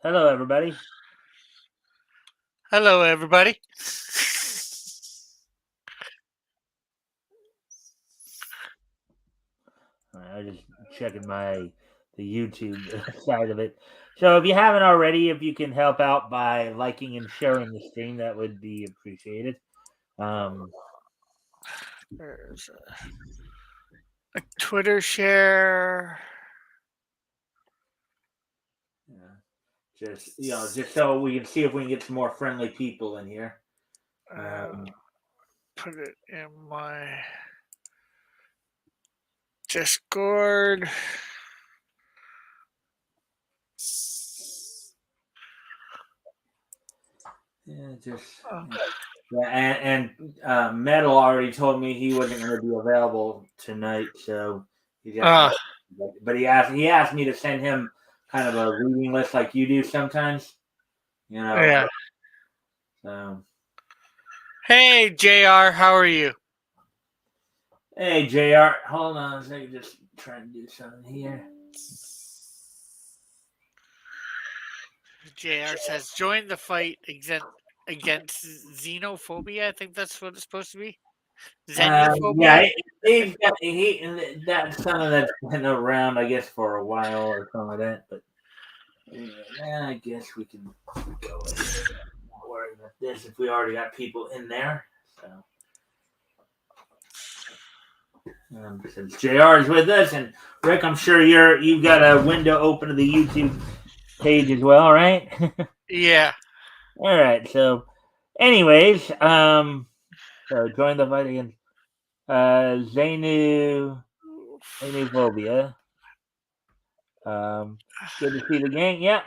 Hello, everybody. Hello, everybody. I was just checking the YouTube side of it. So, if you haven't already, if you can help out by liking and sharing the stream, that would be appreciated. Um, There's a Twitter share. yeah, just so we can see if we can get some more friendly people in here. Uh, Um, put it in my Discord. yeah, just Uh, yeah, Metal already told me he wasn't going to be available tonight, so he got uh, some. But he asked me to send him kind of a reading list like you do sometimes. You know, yeah. so Hey, JR, how are you? hey Jr. Hold on a second, just trying to do something here. JR says, join the fight against xenophobia. I think that's what it's supposed to be. Yeah, Xenophobia? that's something that's been around, I guess, for a while or something like that. But yeah, I guess we can go ahead. Not worry about this if we already got people in there. So since Jr. is with us, and Rick, I'm sure you've got a window open to the YouTube page as well, right? Yeah. All right. So, anyways, so join the fight against Xenophobia. Good to see the gang. Yeah,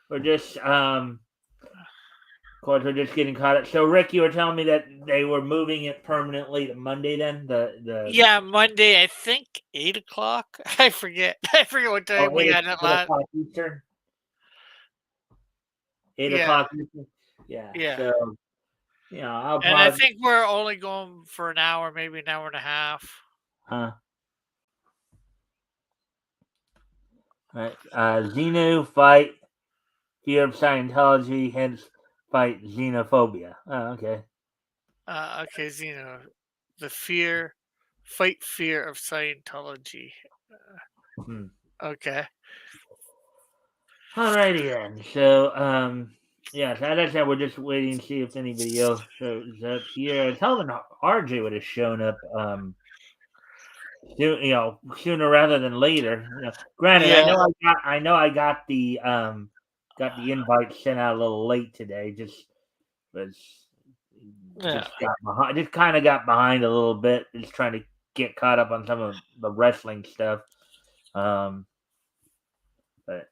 we're just of course, we're just getting caught up. So, Rick, you were telling me that they were moving it permanently to Monday. Then the Yeah, Monday, I think 8 o'clock. I forget. I forget what oh, time we had it 8 last. o'clock Eastern. Eight Yeah, o'clock Eastern. Yeah. yeah. So I'll And I probably think we're only going for an hour, maybe an hour and a half. huh. Right. Xenu fight fear of Scientology, hence fight xenophobia. Oh, okay. Okay, the fight fear of Scientology. Hmm. Okay. Alrighty then. So, yeah, so as I said, we're just waiting to see if anybody else shows up here. I was hoping RJ would have shown up, sooner rather than later. Granted, Yeah, I know I got the invite sent out a little late today. Was yeah. just kind of got behind a little bit, just trying to get caught up on some of the wrestling stuff. Um, but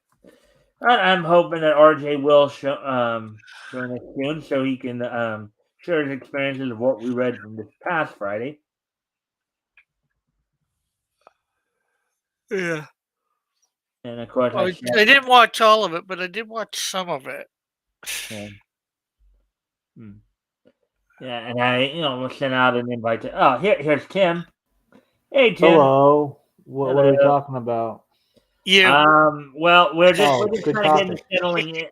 I'm hoping that RJ will join us soon so he can share his experiences of what we read from this past Friday. Yeah. And of course, I didn't watch all of it, but I did watch some of it. yeah, hmm. Yeah, and I will send out an invite to. Oh, here's Tim. Hey, Tim. Hello. What are we Hello. talking about? You. Well, Oh, we're just good kind of getting topic. settling in.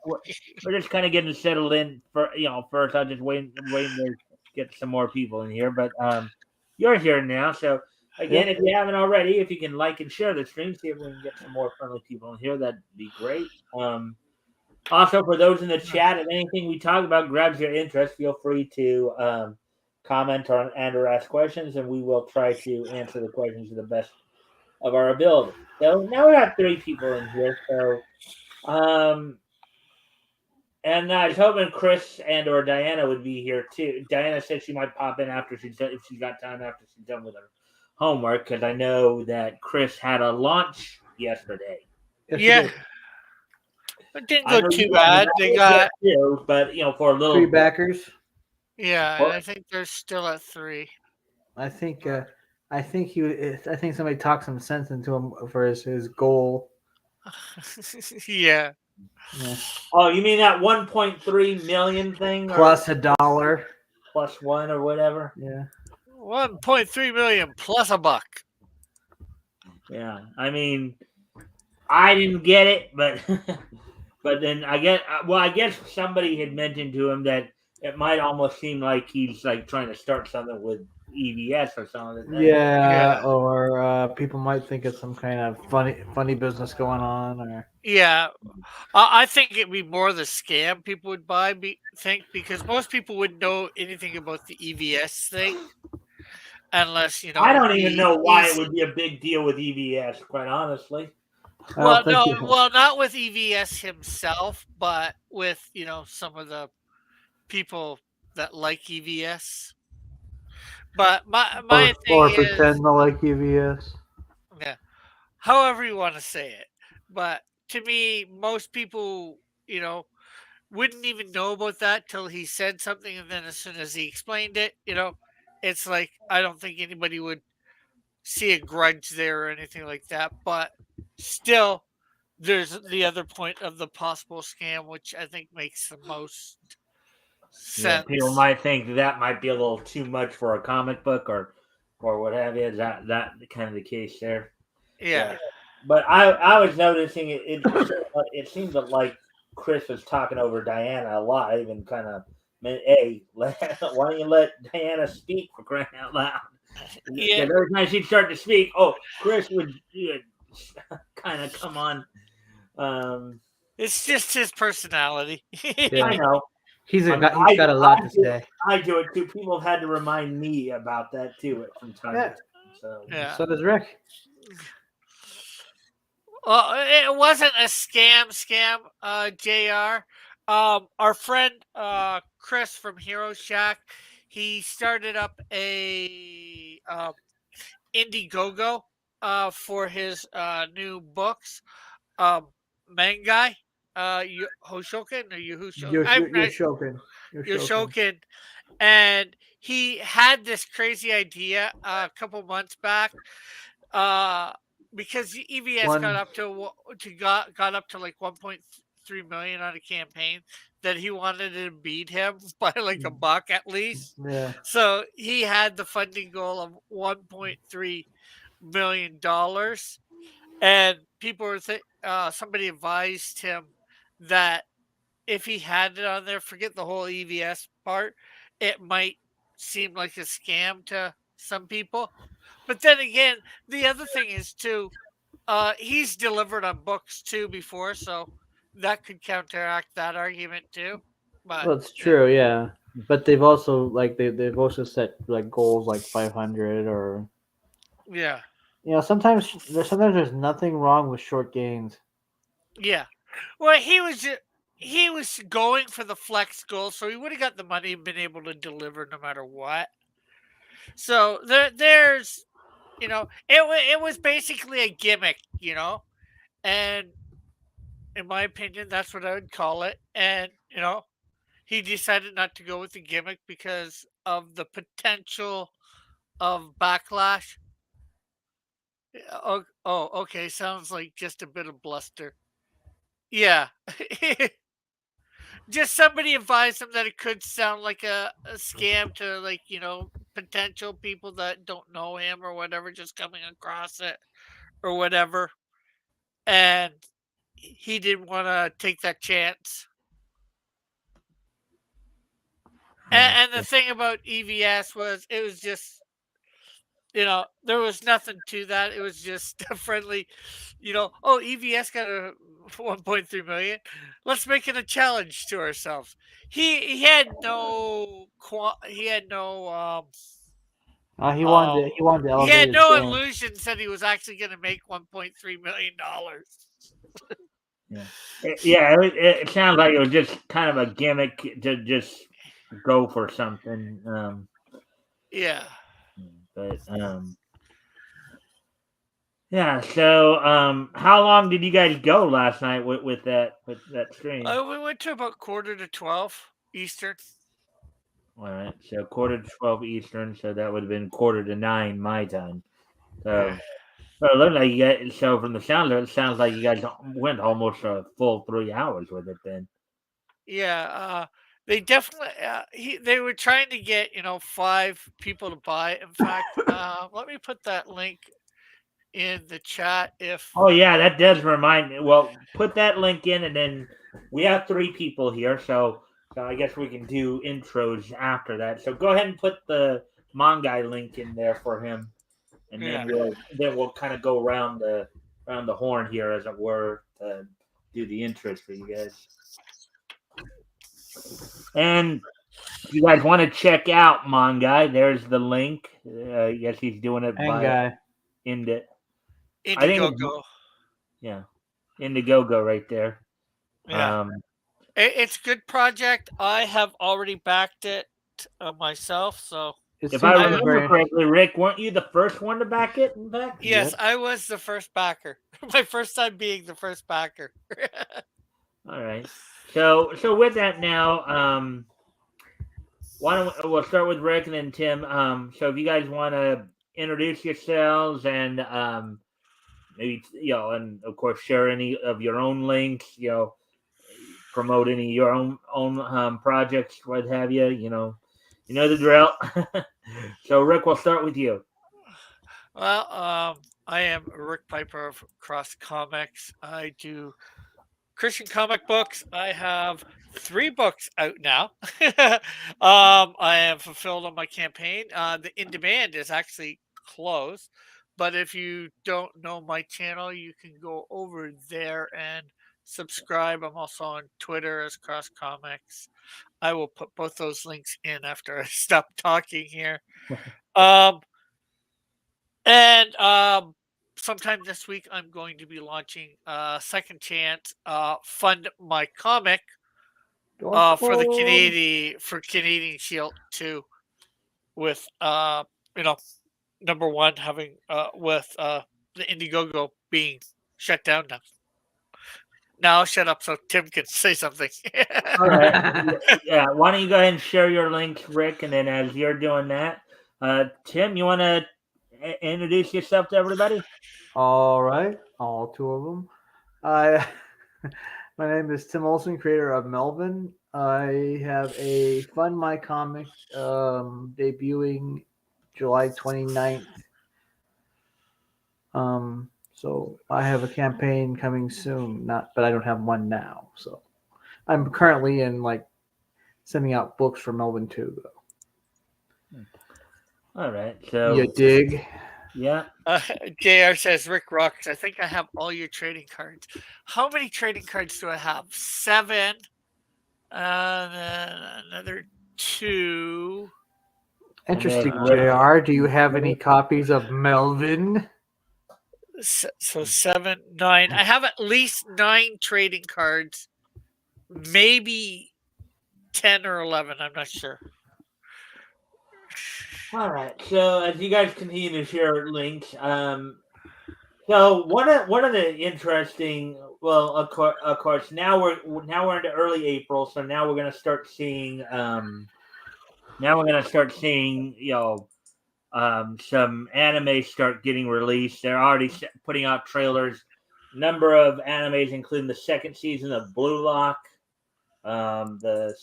We're just kind of getting settled in for first. I'll just waiting to get some more people in here, but you're here now. So again, Yep. if you haven't already, if you can like and share the stream, see if we can get some more friendly people in here. That'd be great. Also, for those in the chat, if anything we talk about grabs your interest, feel free to comment on or ask questions, and we will try to answer the questions to the best of our ability. So now we got 3 people in here. So and I was hoping Chris and or Diana would be here too. Diana said she might pop in after if she's got time after she's done with her homework because I know that Chris had a launch yesterday. Yes, you Yeah, did. it didn't I go know too you bad. I They did get got, two, but for a Three little bit. backers. yeah, and Well, I think they're still at 3. I think. I think he. I think somebody talked some sense into him for his goal. Yeah. Yeah. oh, you mean that 1.3 million thing, or Plus $1. plus one or whatever? Yeah. 1.3 million plus a buck. Yeah, I mean, I didn't get it, but But then I guess somebody had mentioned to him that it might almost seem like he's like trying to start something with EVS or some of the things. Yeah, Yeah. or people might think it's some kind of funny business going on, or Yeah. I think it'd be more the scam people would think because most people wouldn't know anything about the EVS thing unless I don't even know why it he's would be a big deal with EVS, quite honestly. I don't think not with EVS himself, but with some of the people that like EVS. But my thing or is, pretend to like UVS. yeah, however you want to say it. But to me, most people, you know, wouldn't even know about that till he said something, and then as soon as he explained it, it's like I don't think anybody would see a grudge there or anything like that. But still, there's the other point of the possible scam, which I think makes the most Yeah, people sense. might think that might be a little too much for a comic book or what have you. Is that kind of the case there? Yeah. Yeah, but I was noticing it seemed that like Chris was talking over Diana a lot, even kind of hey, why don't you let Diana speak for crying out loud? Yeah. Because every time she'd start to speak, oh, Chris would kind of come on. Um, It's just his personality. I Yeah, know. he's I mean, he's got a lot to say. I do it too. People have had to remind me about that too from time to Yeah, time. So Yeah. so does Rick. Well, it wasn't a scam, JR. Our friend Chris from Hero Shack, he started up a Indiegogo for his new books. Um, manga, Hoshoken or Yuhusho. You're shocking. You're shocking. Yoshokin, and he had this crazy idea a couple months back, uh, because the EVS got One, up got up to like 1.3 million on a campaign that he wanted to beat him by like a buck at least. yeah. So he had the funding goal of 1.3 million dollars, and people were somebody advised him that if he had it on there, forget the whole EVS part, it might seem like a scam to some people. But then again, the other thing is too, he's delivered on books too before, so that could counteract that argument too. But Well, it's true, yeah. But they've also they've also set like goals like 500 or yeah, sometimes there's nothing wrong with short gains. yeah. Well, he was going for the flex goal, so he would have got the money and been able to deliver no matter what. So there's it was basically a gimmick, and in my opinion, that's what I would call it. And he decided not to go with the gimmick because of the potential of backlash. Okay, sounds like just a bit of bluster. Yeah, just somebody advised him that it could sound like a scam to like potential people that don't know him or whatever, just coming across it or whatever, and he didn't want to take that chance. yeah, And the thing about EVS was it was just there was nothing to that. It was just a friendly, oh, EVS got a 1.3 million. Let's make it a challenge to ourselves. He had no he had no um He wanted to he elevate had his no game. illusions that he was actually going to make 1.3 million dollars. yeah, yeah. It sounds like it was just kind of a gimmick to just go for something. Yeah. But yeah. So how long did you guys go last night with that stream? We went to about quarter to 12 Eastern. All right, so quarter to 12 Eastern, so that would have been quarter to 9 my time. Yeah. So, well, it looked like you guys, so from the sound of it, it sounds like you guys went almost a full 3 hours with it then. Yeah, they definitely they were trying to get, 5 people to buy it. In fact, let me put that link in the chat if Oh, yeah, that does remind me. Well, put that link in and then we have 3 people here, so I guess we can do intros after that. So go ahead and put the manga link in there for him, and Yeah. then we'll kind of go around the horn here, as it were, to do the intros for you guys. And if you guys want to check out manga, there's the link. Yes, he's doing it by Guy. Indi- I think it's, Indiegogo. yeah, Indiegogo right there. Yeah. It's a good project. I have already backed it myself. So It If I seems like a remember very correctly, Rick, weren't you the first one to back it? In fact, yes, I was the first backer. My first time being the first backer. all right. So with that now, why don't we'll start with Rick and then Tim. So if you guys want to introduce yourselves and maybe and of course share any of your own links, promote any of your own projects, what have you. You know the drill. So Rick, we'll start with you. Well, I am Rick Piper of Cross Comics. I do Christian comic books. I have 3 books out now. I have fulfilled on my campaign. The in demand is actually closed, but if you don't know my channel, you can go over there and subscribe. I'm also on Twitter as Cross Comics. I will put both those links in after I stop talking here. Um, and sometime this week, I'm going to be launching Second Chance Fund My Comic for the Canadian Shield 2 with you know number one having with the Indiegogo being shut down now. Now I'll shut up so Tim can say something. All right. Yeah. Why don't you go ahead and share your links, Rick, and then as you're doing that, Tim, you want to introduce yourself to everybody? All right, all 2 of them. I my name is Tim Olson, creator of Melvin. I have a Fund My Comic debuting July 29th. So I have a campaign coming soon, but I don't have one now. So I'm currently in sending out books for Melvin too, though. All right. So You dig? yeah. JR says, Rick rocks. I think I have all your trading cards. How many trading cards do I have? 7. Then another 2. Interesting, JR. Do you have any copies of Melvin? So 7, 9. I have at least 9 trading cards. Maybe 10 or 11. I'm not sure. All right. So as you guys continue to share links, so one of the interesting, well, of course, now we're into early April, so now we're gonna start seeing, some anime start getting released. They're already putting out trailers. Number of animes, including the 2nd season of Blue Lock, the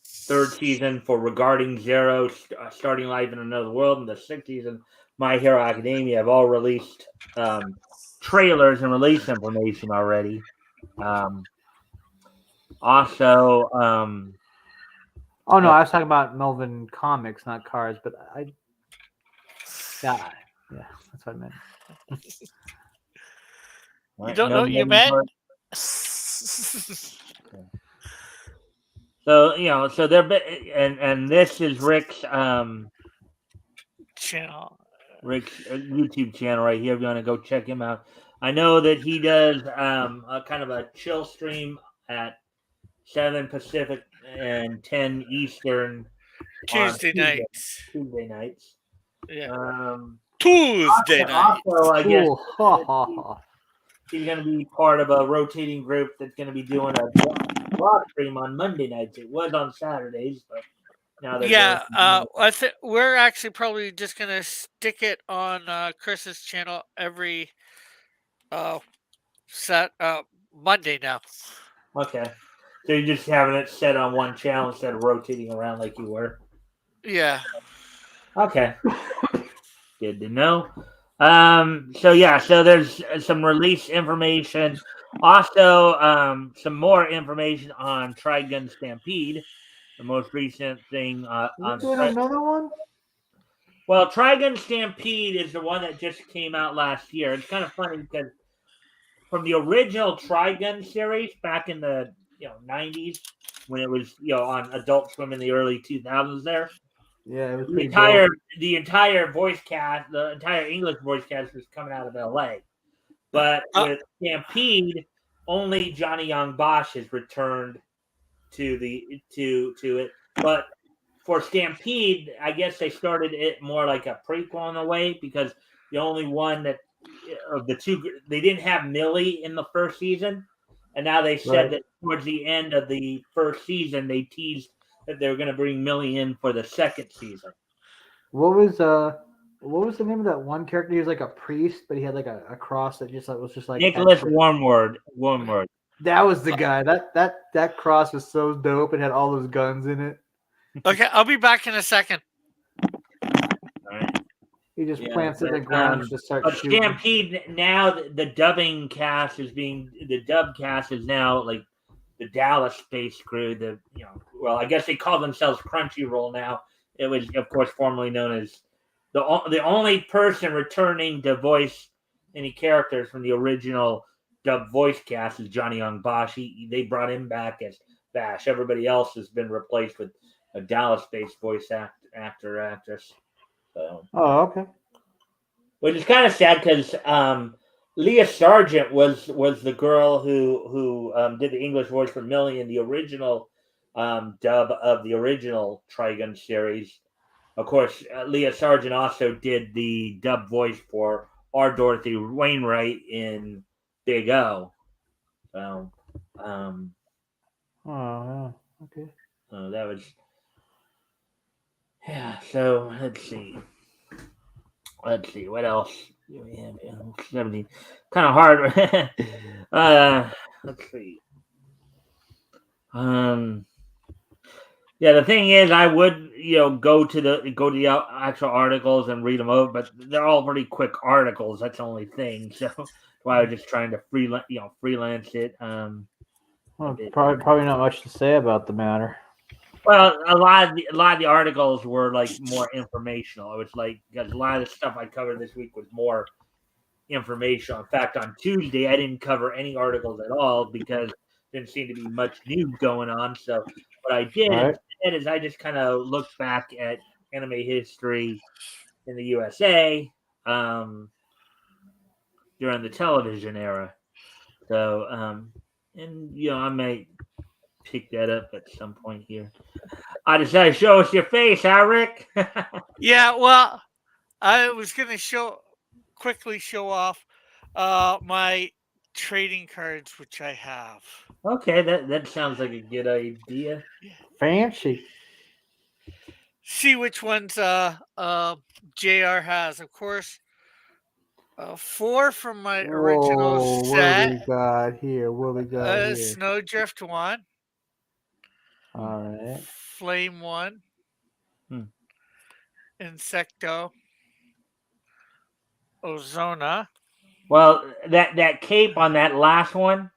3rd season for Regarding Zero, Starting Life in Another World, and the 6th season, My Hero Academia, have all released trailers and release information already. Also, oh no, I was talking about Melvin comics, not cards. But yeah, that's what I meant. You don't know what you meant? So so they're and this is Rick's channel, Rick's YouTube channel right here. If you want to go check him out, I know that he does a kind of a chill stream at 7 Pacific and 10 Eastern Tuesday nights. Tuesday nights. Yeah. Tuesday night. Also, I guess he's going to be part of a rotating group that's going to be doing a blog stream on Monday nights. It was on Saturdays, but now they're I think we're actually probably just going to stick it on Chris's channel every Monday now. Okay. So you're just having it set on one channel instead of rotating around like you were? Yeah. Okay. Good to know. So yeah, so there's some release information. Also, some more information on Trigun Stampede, the most recent thing Is it on. doing another one? Well, Trigun Stampede is the one that just came out last year. It's kind of funny because from the original Trigun series back in the 90s when it was on Adult Swim in the early 2000s, there Yeah, it was the pretty dope. entire voice cast, the entire English voice cast was coming out of LA. But Uh, with Stampede, only Johnny Young Bosch has returned to it. But for Stampede, I guess they started it more like a prequel in a way because the only one that of the two they didn't have Millie in the first season, and now they said Right. that towards the end of the first season they teased that they were going to bring Millie in for the second season. What was what was the name of that one character? He was like a priest, but he had like a cross that just like was just like Nicholas extra. Wormwood. That was the guy. That cross was so dope. It had all those guns in it. okay, I'll be back in a second. All right. He just Yeah, plants it in the ground and just starts but shooting. Stampede now the dubbing cast is being the dub cast is now like the Dallas Space Crew. Well, I guess they call themselves Crunchyroll now. It was, of course, formerly known as the only person returning to voice any characters from the original dub voice cast is Johnny Young Bosch. They brought him back as Bash. Everybody else has been replaced with a Dallas-based voice actress. So, Oh, okay. which is kind of sad because Leah Sargent was the girl who did the English voice for Millie in the original dub of the original Trigun series. Of course, Leah Sargent also did the dub voice for R. Dorothy Wainwright in Big O. So, um, Oh, yeah. Okay. so that was yeah. So let's see what else. Yeah, 70. Kind of hard. Let's see. Um, yeah, the thing is, I would go to the actual articles and read them over, but they're all pretty quick articles. That's the only thing. So why I was just trying to freelance it a Well, bit. probably not much to say about the matter. Well, a lot of the articles were like more informational. It was like because a lot of the stuff I covered this week was more informational. In fact, on Tuesday I didn't cover any articles at all because there didn't seem to be much news going on. So what I did Right. instead is I just kind of looked back at anime history in the USA during the television era. So and I might pick that up at some point here. I decided to show us your face, huh, Rick? Yeah, well, I was gonna quickly show off my trading cards, which I have. Okay, that sounds like a good idea. Fancy. See which ones JR has. Of course, four from my original Whoa, what do set. we got here? What do we got here? Snowdrift one, All right. Flame one, Hmm. Insecto, Ozona. Well, that cape on that last one,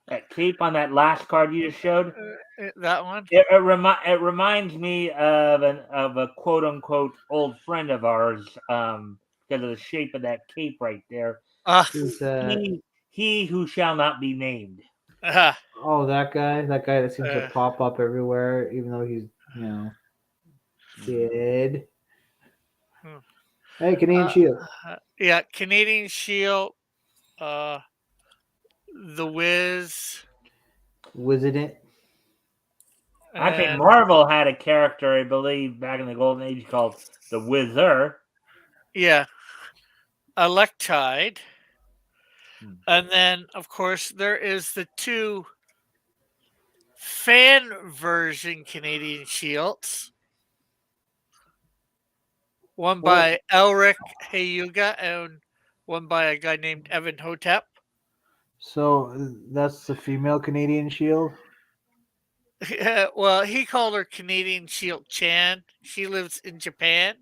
that cape on that last card you just showed, That one. it reminds me of a quote unquote old friend of ours because of the shape of that cape right there. Uh, Who's that? He who shall not be named. uh, Oh, that guy. That guy that seems to uh, pop up everywhere, even though he's dead. hmm. Hey, Canadian uh, Shield. yeah, Canadian Shield, uh, The Wiz, Wizard it. Actually, and Marvel had a character, I believe, back in the Golden Age called the Wizard. yeah, Electide. Hmm. And then, of course, there is the two fan version Canadian Shields. One What? by Elric Hayuga and one by a guy named Evan Hotep. So that's the female Canadian Shield. Well, he called her Canadian Shield Chan. She lives in Japan.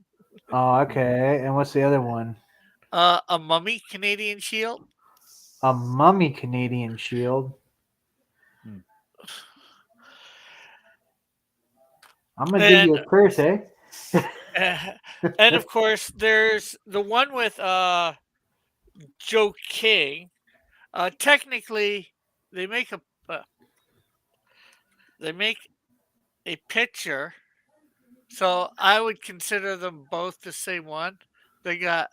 Oh, okay. And what's the other one? A mummy Canadian shield. A mummy Canadian shield. Hmm. I'm gonna give And you a curse, eh? and of course there's the one with Joe King. Technically, they make a uh, they make a picture, so I would consider them both the same one. They got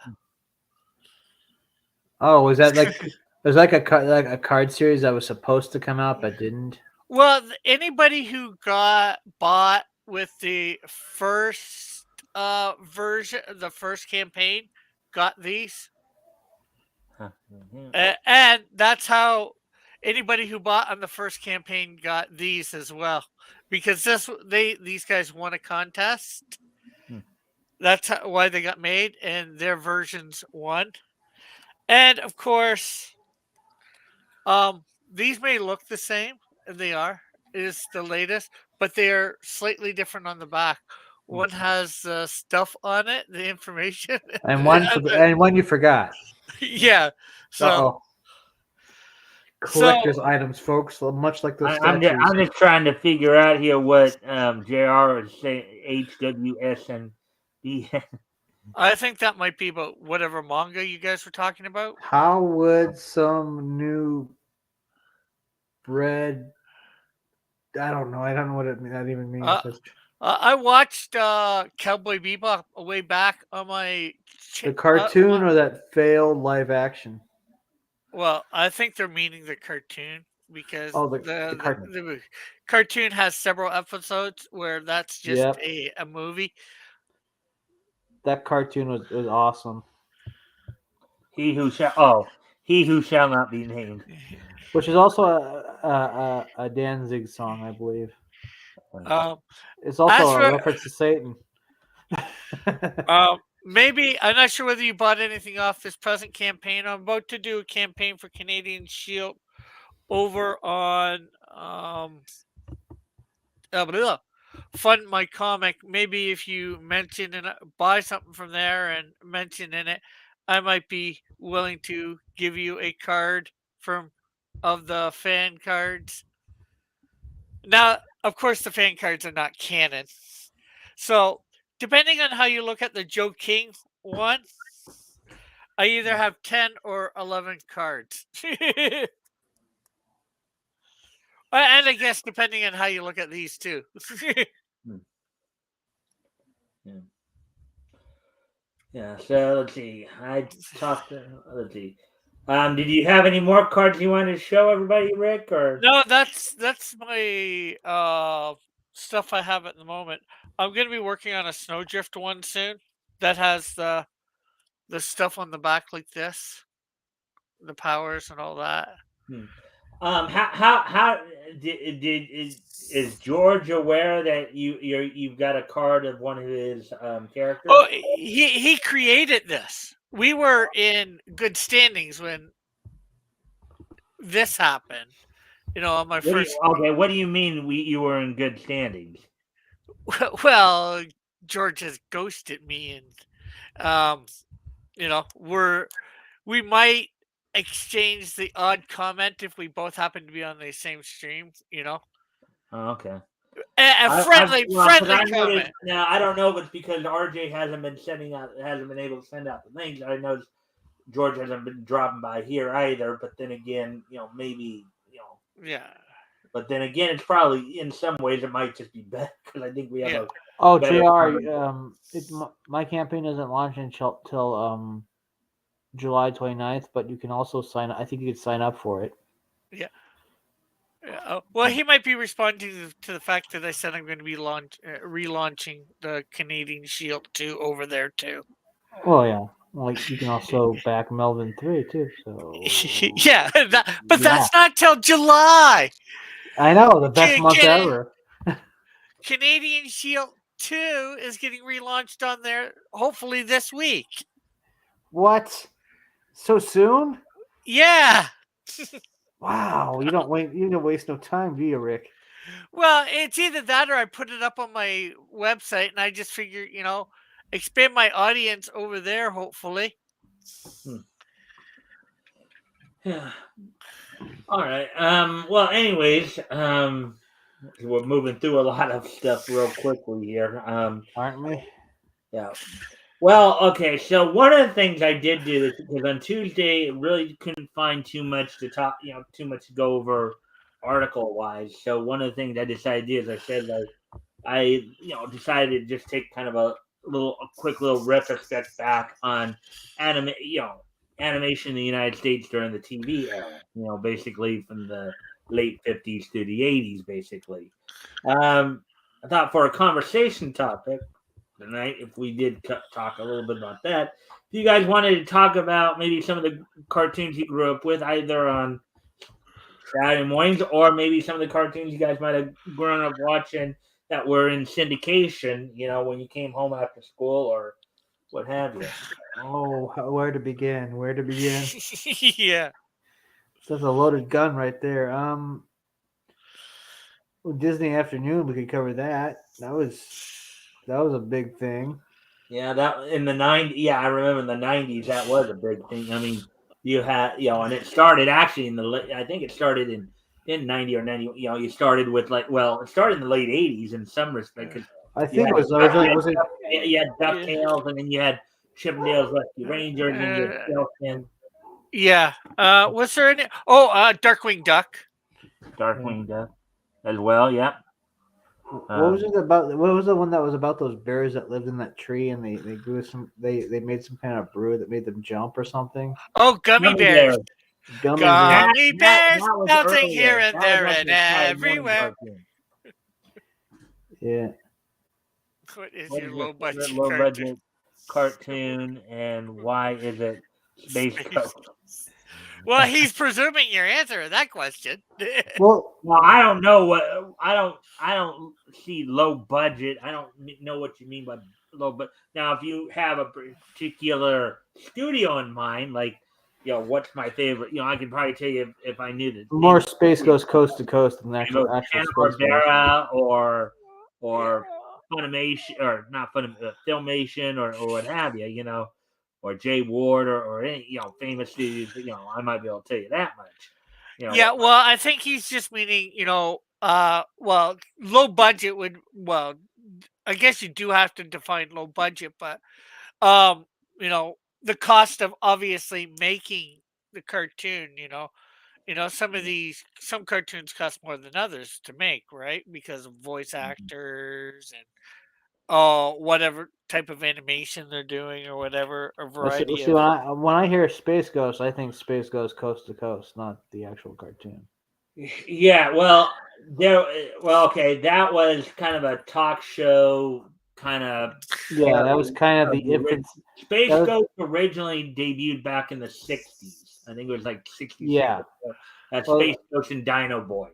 Oh, was that like there's like like a card series that was supposed to come out but didn't? well anybody who got bought with the first version, the first campaign, got these. Huh. Mhm. And that's how anybody who bought on the first campaign got these as well, because these guys won a contest. Hmm. That's why they got made, and their versions won. And of course, these may look the same, and they are. It is the latest, but they are slightly different on the back. Hmm. One has stuff on it, the information. And one you forgot. Yeah. Uh So oh. so Collector's items, folks, much like those I'm statues. just trying to figure out here what JR is saying. HWS and D. I think that might be about whatever manga you guys were talking about. How would some new bread? I don't know. I don't know what that even means. Uh, I watched Cowboy Bebop way back on my. The cartoon or that failed live action? Well, I think they're meaning the cartoon because Oh, the cartoon. the cartoon has several episodes where that's just Yep, a movie. that cartoon was awesome. He who shall not be named. Which is also a Danzig song, I believe. Um, It's also as a for reference to Satan. maybe I'm not sure whether you bought anything off this present campaign. I'm about to do a campaign for Canadian Shield over on blah, blah, Fund My Comic. Maybe if you mention and buy something from there and mention in it, I might be willing to give you a card from of the fan cards. Now, of course, the fan cards are not canon, so depending on how you look at the Joe King one, I either have 10 or 11 cards. And I guess depending on how you look at these two. Hmm. Yeah. Yeah. So let's see. I talked. Let's see. Did you have any more cards you wanted to show everybody, Rick? Or No, that's my stuff I have at the moment. I'm gonna be working on a snowdrift one soon that has the stuff on the back like this, the powers and all that. hmm. How did is George aware that you've got a card of one of his characters? Oh, he created this. We were in good standings when this happened. You know, on my first. What do you mean you were in good standings? Well, George has ghosted me, and you know, we might exchange the odd comment if we both happen to be on the same stream. You know, Oh, okay. a friendly Because I friendly noticed comment. now. I don't know if it's because RJ hasn't been able to send out the links. I noticed George hasn't been dropping by here either. But then again, maybe Yeah, But then again, it's probably in some ways it might just be better because I think we have yeah. a Oh, better. JR, my campaign doesn't launch until July 29th, but you can also sign up. I think you could sign up for it. Yeah. Yeah. Well, he might be responding to the fact that I said I'm going to be relaunching the Canadian Shield 2 over there too. Well, yeah. Well, you can also back Melvin 3 too. So Yeah, but yeah, that's not till July. I know, the best Ca- month Can- ever. Canadian Shield 2 is getting relaunched on there hopefully this week. What? So soon? Yeah. Wow, you don't wait. You don't waste no time, do you, Rick? Well, it's either that or I put it up on my website and I just figure, expand my audience over there hopefully. Hmm. Yeah. All right. Well, anyways, we're moving through a lot of stuff real quickly here. Aren't we? Yeah. Well, okay. So one of the things I did do this because on Tuesday, really couldn't find too much to talk. Too much to go over article wise. So one of the things I decided to do is I said like I decided to just take kind of a quick little retrospect back on anime animation in the United States during the TV era. Basically from the late 50s to the 80s, basically. I thought for a conversation topic tonight, if we did talk a little bit about that, if you guys wanted to talk about maybe some of the cartoons you grew up with, either on Saturday mornings, or maybe some of the cartoons you guys might have grown up watching that were in syndication, when you came home after school or what have you. Oh, where to begin? Where to begin? Yeah. That's a loaded gun right there. Well, Disney Afternoon, we could cover that. That was a big thing. Yeah, that in the 90s. Yeah, I remember in the 90s that was a big thing. I mean, you had, and it started actually I think it started in 90 or 90. You started with it started in the late 80s in some respect because I you think had it was originally was it you had Yeah. DuckTales, and then you had Chippendales Rescue Rangers, and then you had Uh, Skeleton, yeah. What's there in it? Oh, Darkwing Duck. Darkwing Duck as well. Yeah. what was Um, it about? What was the one that was about those bears that lived in that tree and they grew some they made some kind of brew that made them jump or something? Oh, Gummy Gummy Bears. Bears. Gummy bear. That Gummy that Bears that was bouncing here earlier. and That was there and actually a Saturday morning everywhere. cartoon. Yeah. What is What your is your low favorite budget low cartoon? budget cartoon, and why is it Space Space. Ghost? Well, he's presuming your answer to that question. Well, Well, I don't know what I don't see low budget. I don't know what you mean by low. But now, if you have a particular studio in mind, like what's my favorite? I could probably tell you if I knew the name more of the Space studio. goes coast to coast than You go actual Hanna Space Ghost. Barbera or Yeah. Funimation, or not Filmation, or what have you. Or Jay Ward, or any famous studios. I might be able to tell you that much. You Yeah, know, well, I think he's just meaning, well, low budget would, well, I guess you do have to define low budget, but, um, you know, the cost of obviously making the cartoon, some cartoons cost more than others to make, right? Because of voice actors and whatever type of animation they're doing or whatever, a variety See of. when I hear Space Ghost, I think Space goes coast to coast, not the actual cartoon. Yeah, well, okay, that was kind of a talk show kind of Yeah, that was parody kind of of the the original. infant. Space That was Ghost originally debuted back in the 60s. I think it was like 66. yeah. That's Space Well, Ghost and Dino Boy.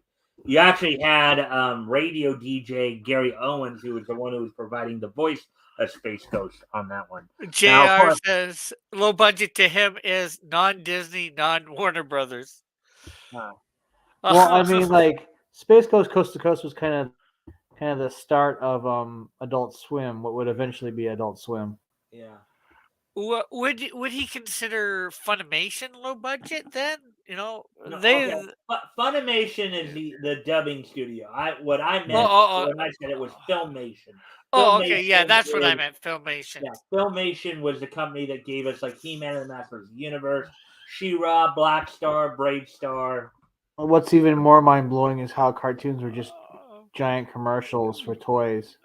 You actually had radio DJ Gary Owens, who was the one who was providing the voice of Space Ghost on that one. Now, of JR course, says low budget to him is non Disney, non Warner Brothers. uh, well, I mean, like Space Ghost Coast to Coast was kind of the start of Adult Swim, what would eventually be Adult Swim. yeah. Would he consider Funimation low budget then? No, okay. They. Funimation is the dubbing studio. What I Oh, meant oh, when I said it was Filmation. okay, yeah, Filmation that's what I is meant. Filmation. Yeah, Filmation was the company that gave us like He-Man and the Masters of the Universe, She-Ra, Black Star, Brave Star. What's even more mind blowing is how cartoons were just Uh, giant commercials for toys.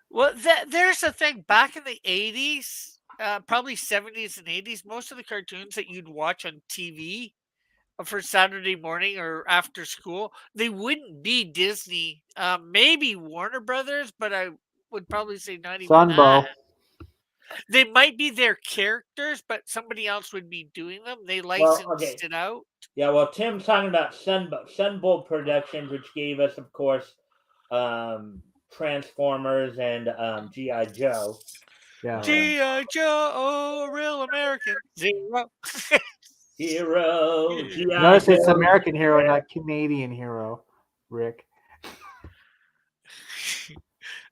Well, there's the thing. Back in the 80s, probably 70s and 80s, most of the cartoons that you'd watch on TV for Saturday morning or after school, they wouldn't be Disney. Maybe Warner Brothers, but I would probably say not even that. Sunbow. They might be their characters, but somebody else would be doing them. They Well, licensed okay. it out. Yeah, well, Tim's talking about Sunbolt Productions, which gave us, of course, Transformers and G.I. Joe. Yeah. G.I. Joe, real American. Zero. Hero, G.I. Notice it's Joe. American Hero, not Canadian Hero, Rick.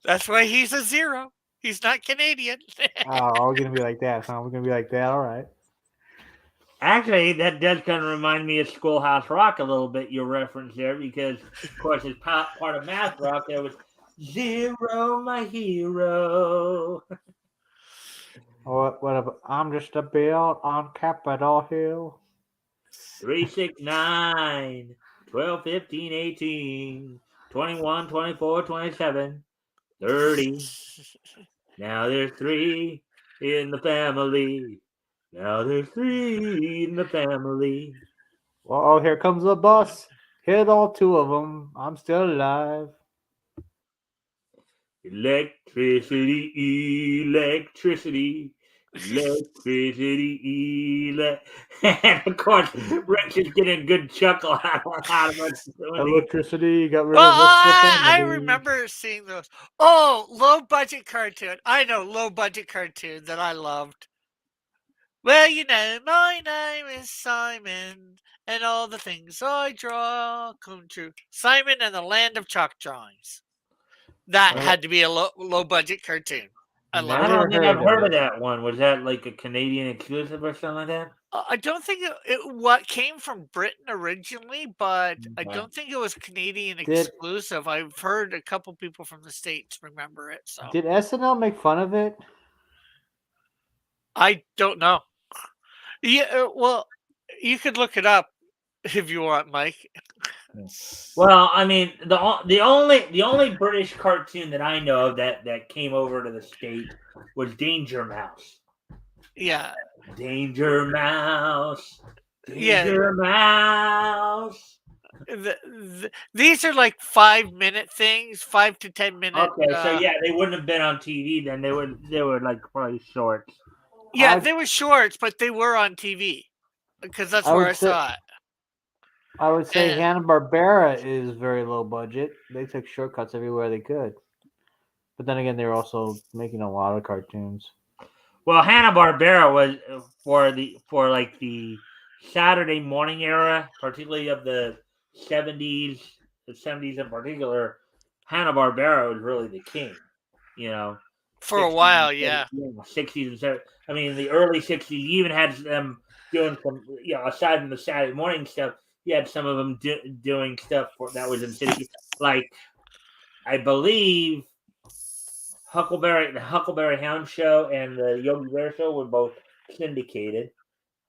That's why he's a zero. He's not Canadian. Oh, we're gonna be like that, huh? We're gonna be like that. All right. Actually, that does kind of remind me of Schoolhouse Rock a little bit. Your reference there, because of course, as part of Math Rock, there was Zero, my hero. What about, I'm just a bill on Capitol Hill. 369, 12, 15, 18, 21, 24, 27, 30. Now there's three in the family. Now there's three in the family. Well, oh, here comes the bus. Hit all two of them. I'm still alive. Electricity, electricity, electricity, and of course, Rich is getting a good chuckle out of us doing these. Electricity got rid Well, of the I family. remember seeing those. Oh, low budget cartoon. I know low budget cartoon that I loved. Well, my name is Simon, and all the things I draw come true. Simon and the Land of Chalk Drawings. That Uh, had to be a low budget cartoon. I I loved it. Never don't think I've heard of heard of it. that one. Was that like a Canadian exclusive or something like that? I don't think what came from Britain originally, but I Okay. don't think it was Canadian Did exclusive. I've heard a couple people from the States remember it, so did SNL make fun of it? I don't know. Yeah, well, you could look it up if you want, Mike. Well, I mean, the only British cartoon that I know of that came over to the state was Danger Mouse. Yeah, Danger Mouse, yeah. Danger Mouse. These are like 5 minute things, 5 to 10 minute. Okay, so yeah, they wouldn't have been on TV then. They were like probably shorts. Yeah, I they were shorts, but they were on TV because that's I where would I say saw it. I would say And Hanna Barbera is very low budget. They took shortcuts everywhere they could. But then again, they were also making a lot of cartoons. Well, Hanna Barbera was for like the Saturday morning era, particularly of the 70s in particular. Hanna Barbera was really the king. You know, for a 60s and while, yeah. 60s and 70s. I mean, in the early 60s, you even had them doing some. Aside from the Saturday morning stuff, you had some of them doing stuff that was in city, like I believe the Huckleberry Hound Show and the Yogi Bear Show were both syndicated.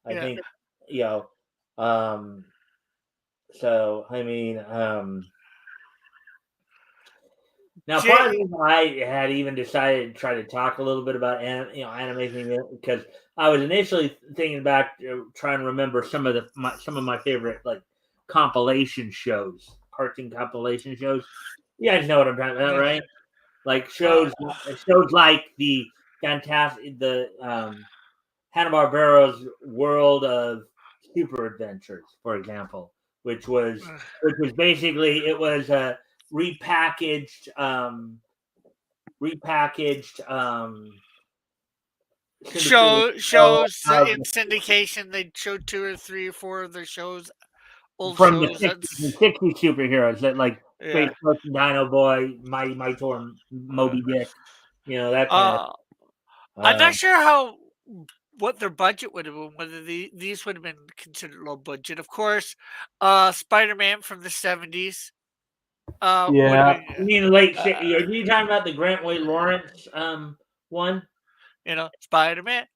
I Yeah. think, you know, um, so I mean, now part of the reason I had even decided to try to talk a little bit about animation because I was initially thinking back, trying to remember some of my favorite like compilation shows, cartoon compilation shows. You guys know what I'm talking about, Yeah. right? Like Uh, shows like the Hanna Barbera's World of Super Adventures, for example, which was basically it was a repackaged repackaged syndicated show shows of in syndication. They showed 2 or 3 or 4 of their shows, old from the shows. 60s, the That's 60s superheroes that like Space yeah. Ghost and Dino Boy, Mighty Mightor, Moby Dick, that kind of. Uh, I'm Uh, not sure how what their budget would have been. Whether these would have been considered low budget. Of course, Spider-Man from the '70s would have Yeah, been. you mean late? Uh, Are you talking about the Grant Way Lawrence one? Spider-Man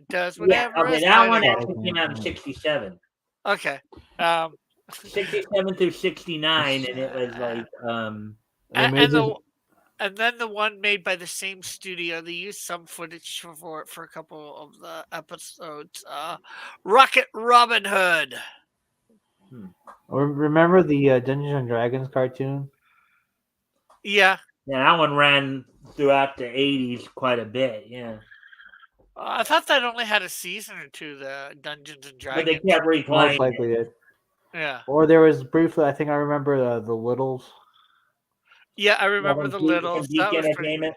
does Yeah, whatever a okay, that spider one can. actually came out in '67. Okay. Um, 67 through 69, and it was uh, like the and Amazing. then the one made by the same studio, they used some footage for a couple of the episodes. Rocket Robin Hood. Remember the Dungeons and Dragons cartoon? Yeah, yeah, that one ran throughout the '80s quite a bit. Yeah, I thought that only had a season or two. The Dungeons and but they Dragons. kept replaying Most it. likely it. Yeah, Or there was briefly, I think I remember the Littles. yeah, I Yeah, remember from the From Littles. Geek That was pretty. Entertainment.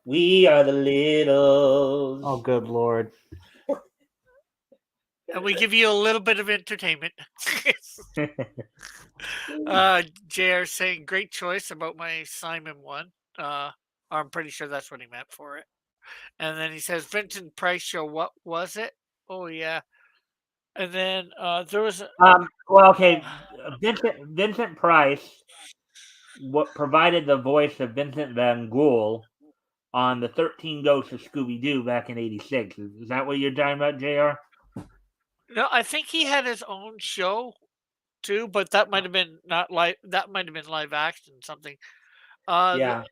We are the Littles. Oh, good lord! And we give you a little bit of entertainment. JR saying great choice about my Simon one. I'm pretty sure that's what he meant for it. And then he says Vincent Price show. What was it? Oh yeah, And then there was Well, okay. Vincent Price what provided the voice of Vincent Van Gogh on the 13 Ghosts of Scooby Doo back in '86. Is that what you're talking about, Jr.? no, I think he had his own show too, but that might have been not live. That might have been live action something. The, Yeah.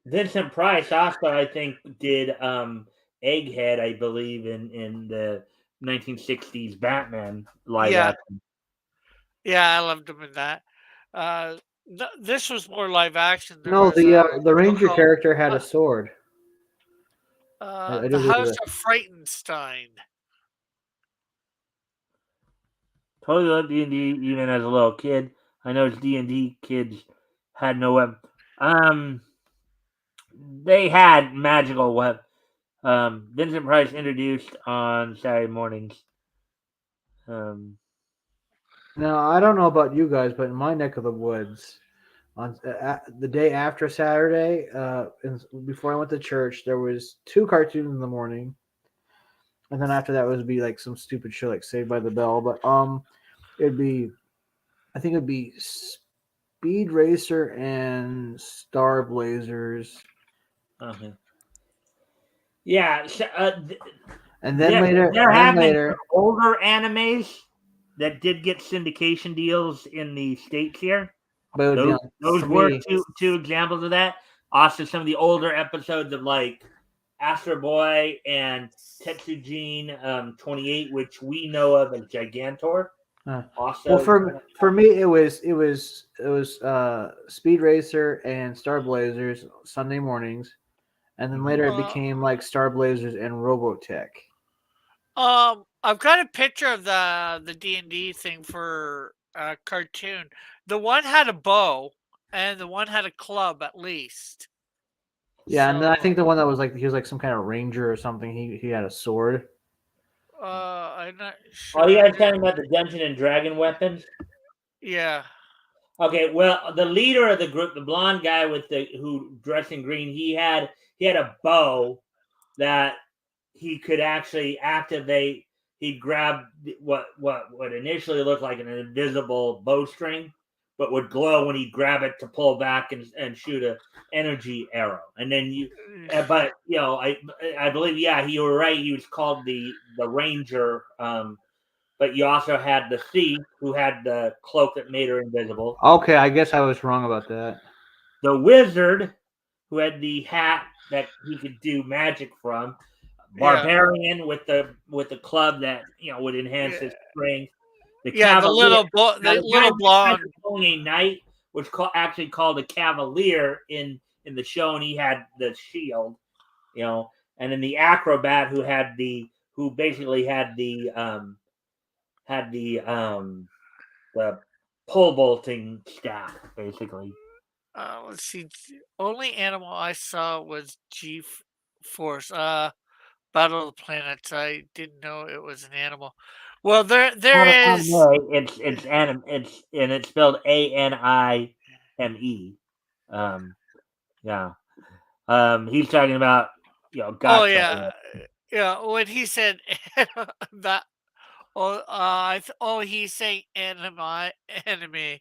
Vincent Price also, I think, did Egghead, I believe, in the 1960s Batman live yeah, action. yeah, I loved him in that. Uh, this was more live action. There No, was a the show ranger called character had a sword. I The do believe House that. of Frightenstein. Totally loved D&D even as a little kid. I know D&D kids had no weapon. They had magical weapons. Vincent Price introduced on Saturday mornings. Um, Now I don't know about you guys, but in my neck of the woods, on the day after Saturday, before I went to church, there was two cartoons in the morning, and then after that would be like some stupid show like Saved by the Bell. But it'd be I think it'd be Speed Racer and Star Blazers, okay. Yeah, and there then have been some later, older animes that did get syndication deals in the states here. but it would be Those for were me. two examples of that. Also, some of the older episodes of like Astro Boy and Tetsujin 28, which we know of as Gigantor. Well, Also, for me, it was Speed Racer and Star Blazers Sunday mornings, and then later it Uh, became like Star Blazers and Robotech. I've got a picture of the D&D thing for a cartoon. The one had a bow, and the one had a club at least. Yeah, and then I So, think the one that was like he was like some kind of ranger or something. He had a sword. I'm not are you sure. guys talking about the Dungeon and Dragon weapons? Yeah, Okay, well, the leader of the group, the blonde guy with the who dressed in green, he had a bow that he could actually activate. He'd grab what initially looked like an invisible bowstring, but would glow when he'd grab it to pull back and shoot a energy arrow. And then but I believe you were right. He was called the Ranger. But you also had the thief who had the cloak that made her invisible. Okay, I guess I was wrong about that. The wizard who had the hat that he could do magic from. yeah, Barbarian with the club that would enhance yeah, his strength. The yeah. cavalier. Now The the guy little who blonde. pulling a knight was actually called a cavalier in the show, and he had the shield. And then the acrobat who basically had the pole vaulting staff, basically. Let's see. Only animal I saw was Force. Battle of the Planets. I didn't know it was an animal. Well, Not there an is. anime. It's spelled Anime. Um, yeah. He's talking about Oh gotcha. yeah, yeah. When he said that, he's saying anime,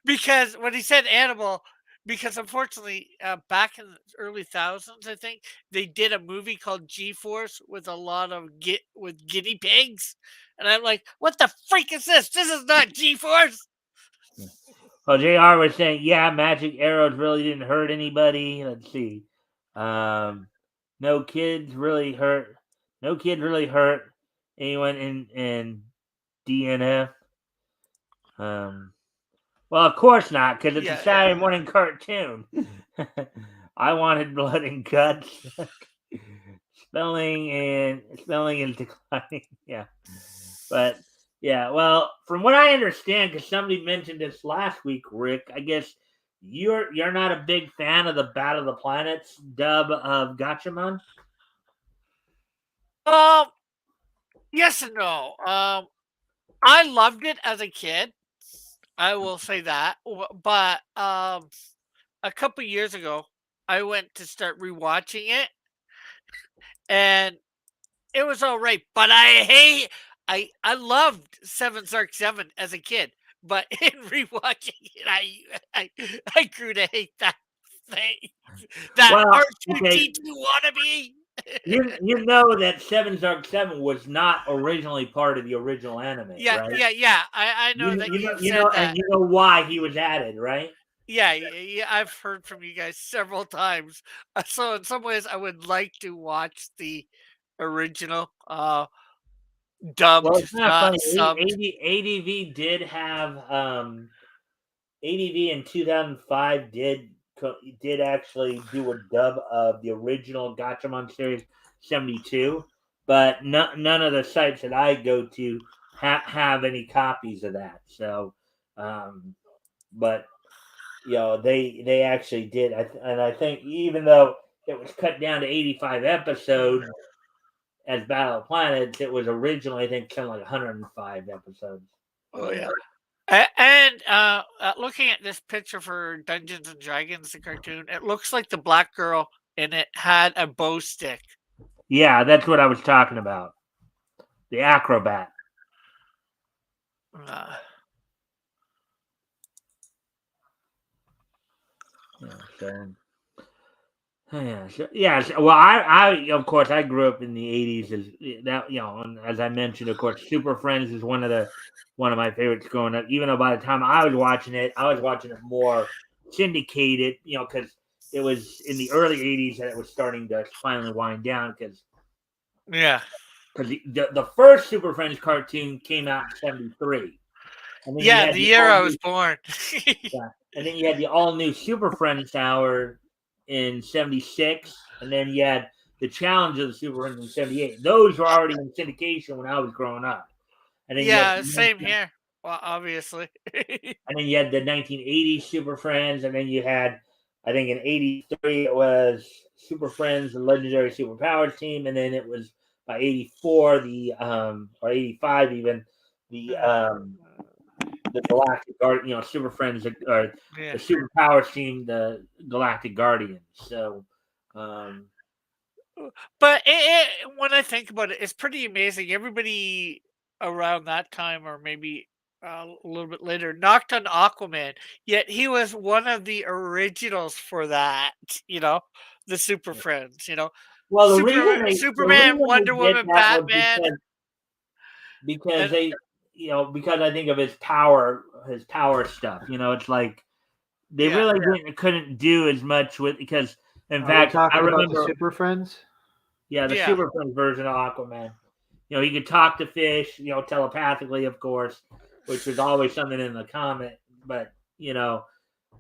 because when he said animal, because unfortunately, back in the early thousands, I think they did a movie called G Force with a lot of with guinea pigs, and I'm like, what the freak is this? This is not G Force. Well, JR was saying, yeah, magic arrows really didn't hurt anybody. Let's see. Um, no kids really hurt. No kid really hurt anyone in DNF. Um, well, of course not, because it's a Yeah, yeah. Saturday morning cartoon. I wanted blood and guts. Spelling and declining. Yeah, but yeah. Well, from what I understand, because somebody mentioned this last week, Rick. I guess you're not a big fan of the Battle of the Planets dub of Gatchaman. Um, yes and no. I loved it as a kid. I will say that. But a couple years ago, I went to start rewatching it, and it was all right, but I loved Seven Zark 7 as a kid, but in rewatching it, I grew to hate that thing, that Well, okay, R2D2 wannabe. you know that Seven Zark 7 was not originally part of the original anime, Yeah, right? yeah, yeah. I know that you've said that. And you know why he was added, right? Yeah, yeah, I've heard from you guys several times. So in some ways, I would like to watch the original, Well, dubbed, it's not not funny. subbed. ADV did have ADV in 2005 did actually do a dub of the original Gatchaman series 72, but none of the sites that I go to have any copies of that. So, but they actually did, and I think even though it was cut down to 85 episodes as Battle of Planets, it was originally I think something like 105 episodes. Oh yeah. And looking at this picture for Dungeons and Dragons, the cartoon, it looks like the black girl in it had a bow stick. Yeah, that's what I was talking about. The acrobat. Uh, Well, I of course I grew up in the '80s as that and as I mentioned, of course, Super Friends is one of my favorites growing up. Even though by the time I was watching it more syndicated, because it was in the early '80s that it was starting to finally wind down yeah. because the first Super Friends cartoon came out in '73, and then you Yeah, had the the year all I new was born. yeah, and then you had the all new Super Friends Hour in '76, and then you had the Challenge of the Super Friends in '78. Those were already in syndication when I was growing up, and then you had Yeah, same here. Well, obviously. the 1980s Super Friends, and then you had, I think in '83 it was Super Friends, the Legendary Superpowers team, and then it was by '84 or '85 even the Galactic Guard, Super Friends or Yeah. the Superpowers team, the Galactic Guardians. So, um, But when I think about it, it's pretty amazing. Everybody around that time, or maybe a little bit later, knocked on Aquaman. Yet he was one of the originals for that. You know, the Super Friends. You know, well, the Superman, reason Wonder they did Woman, that was Batman, because and they, because I think of his power stuff. It's like they yeah, really couldn't do as much with because, in Are we fact, I talking about the remember, Super Friends? yeah, the yeah, Super Friends version of Aquaman. He could talk to fish, telepathically, of course, which was always something in the comic. But yeah,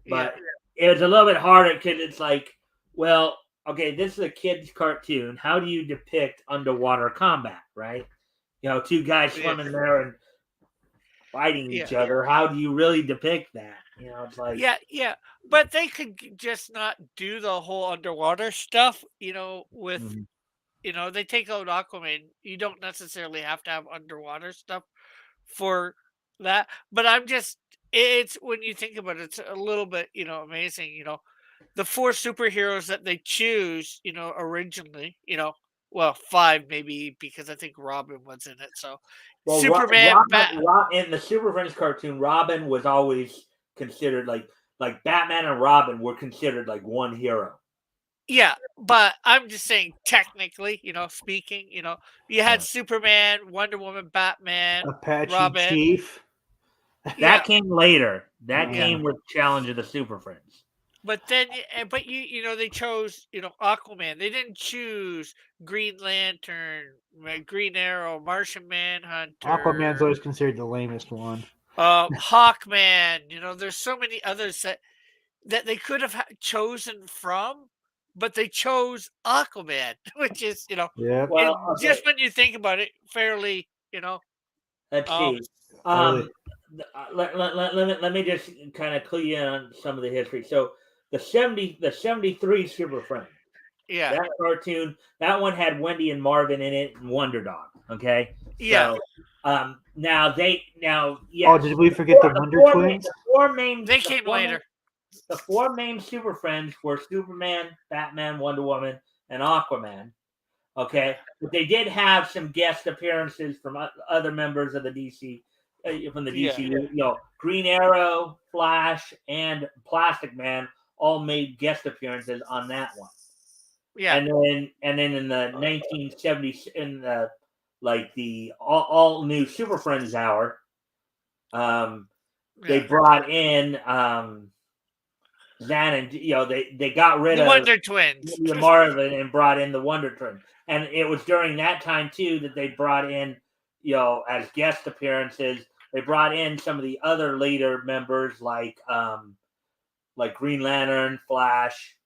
but it was a little bit harder because it's like, well, okay, this is a kid's cartoon. How do you depict underwater combat, right? Two guys yeah, swimming there and fighting yeah. each other. How do you really depict that? It's like, Yeah, yeah, but they could just not do the whole underwater stuff, with mhm. they take out Aquaman. You don't necessarily have to have underwater stuff for that. But it's when you think about it, it's a little bit, amazing. The four superheroes that they choose, originally, well, five maybe because I think Robin was in it. So Well, Superman, In the Super Friends cartoon, Robin was always considered like Batman and Robin were considered like one hero. yeah, but I'm just saying, technically, speaking, you had Yeah. Superman, Wonder Woman, Batman, Apache Robin. Chief. Yeah, That came later. That Uh, came with Challenge of the Super Friends. but then, but they chose, Aquaman. They didn't choose Green Lantern, Green Arrow, Martian Aquaman's Manhunter, always considered the lamest one. Hawkman. There's so many others that they could have chosen from, but they chose Aquaman, which is, Yep. it, Well, okay. just when you think about it, fairly, Let's um, see. Really. Let me just kind of clue you in on some of the history. So the 73 Super Friends. yeah, That cartoon, that one had Wendy and Marvin in it and Wonder Dog. Okay. yeah, So now Oh, yes. did we forget the Wonder Twins? they came later. The four main Super Friends were Superman, Batman, Wonder Woman, and Aquaman. Okay, but they did have some guest appearances from other members of the DC, from the DC. Yeah. You know, Green Arrow, Flash, and Plastic Man all made guest appearances on that one. Yeah. And then in the 1970s, in the like the all new Super Friends hour, they Yeah. brought in Zan, and they got rid The of Wonder Twins. the Marvin and brought in the Wonder Twins. And it was during that time too that they brought in, as guest appearances, they brought in some of the other later members like Green Lantern, Flash,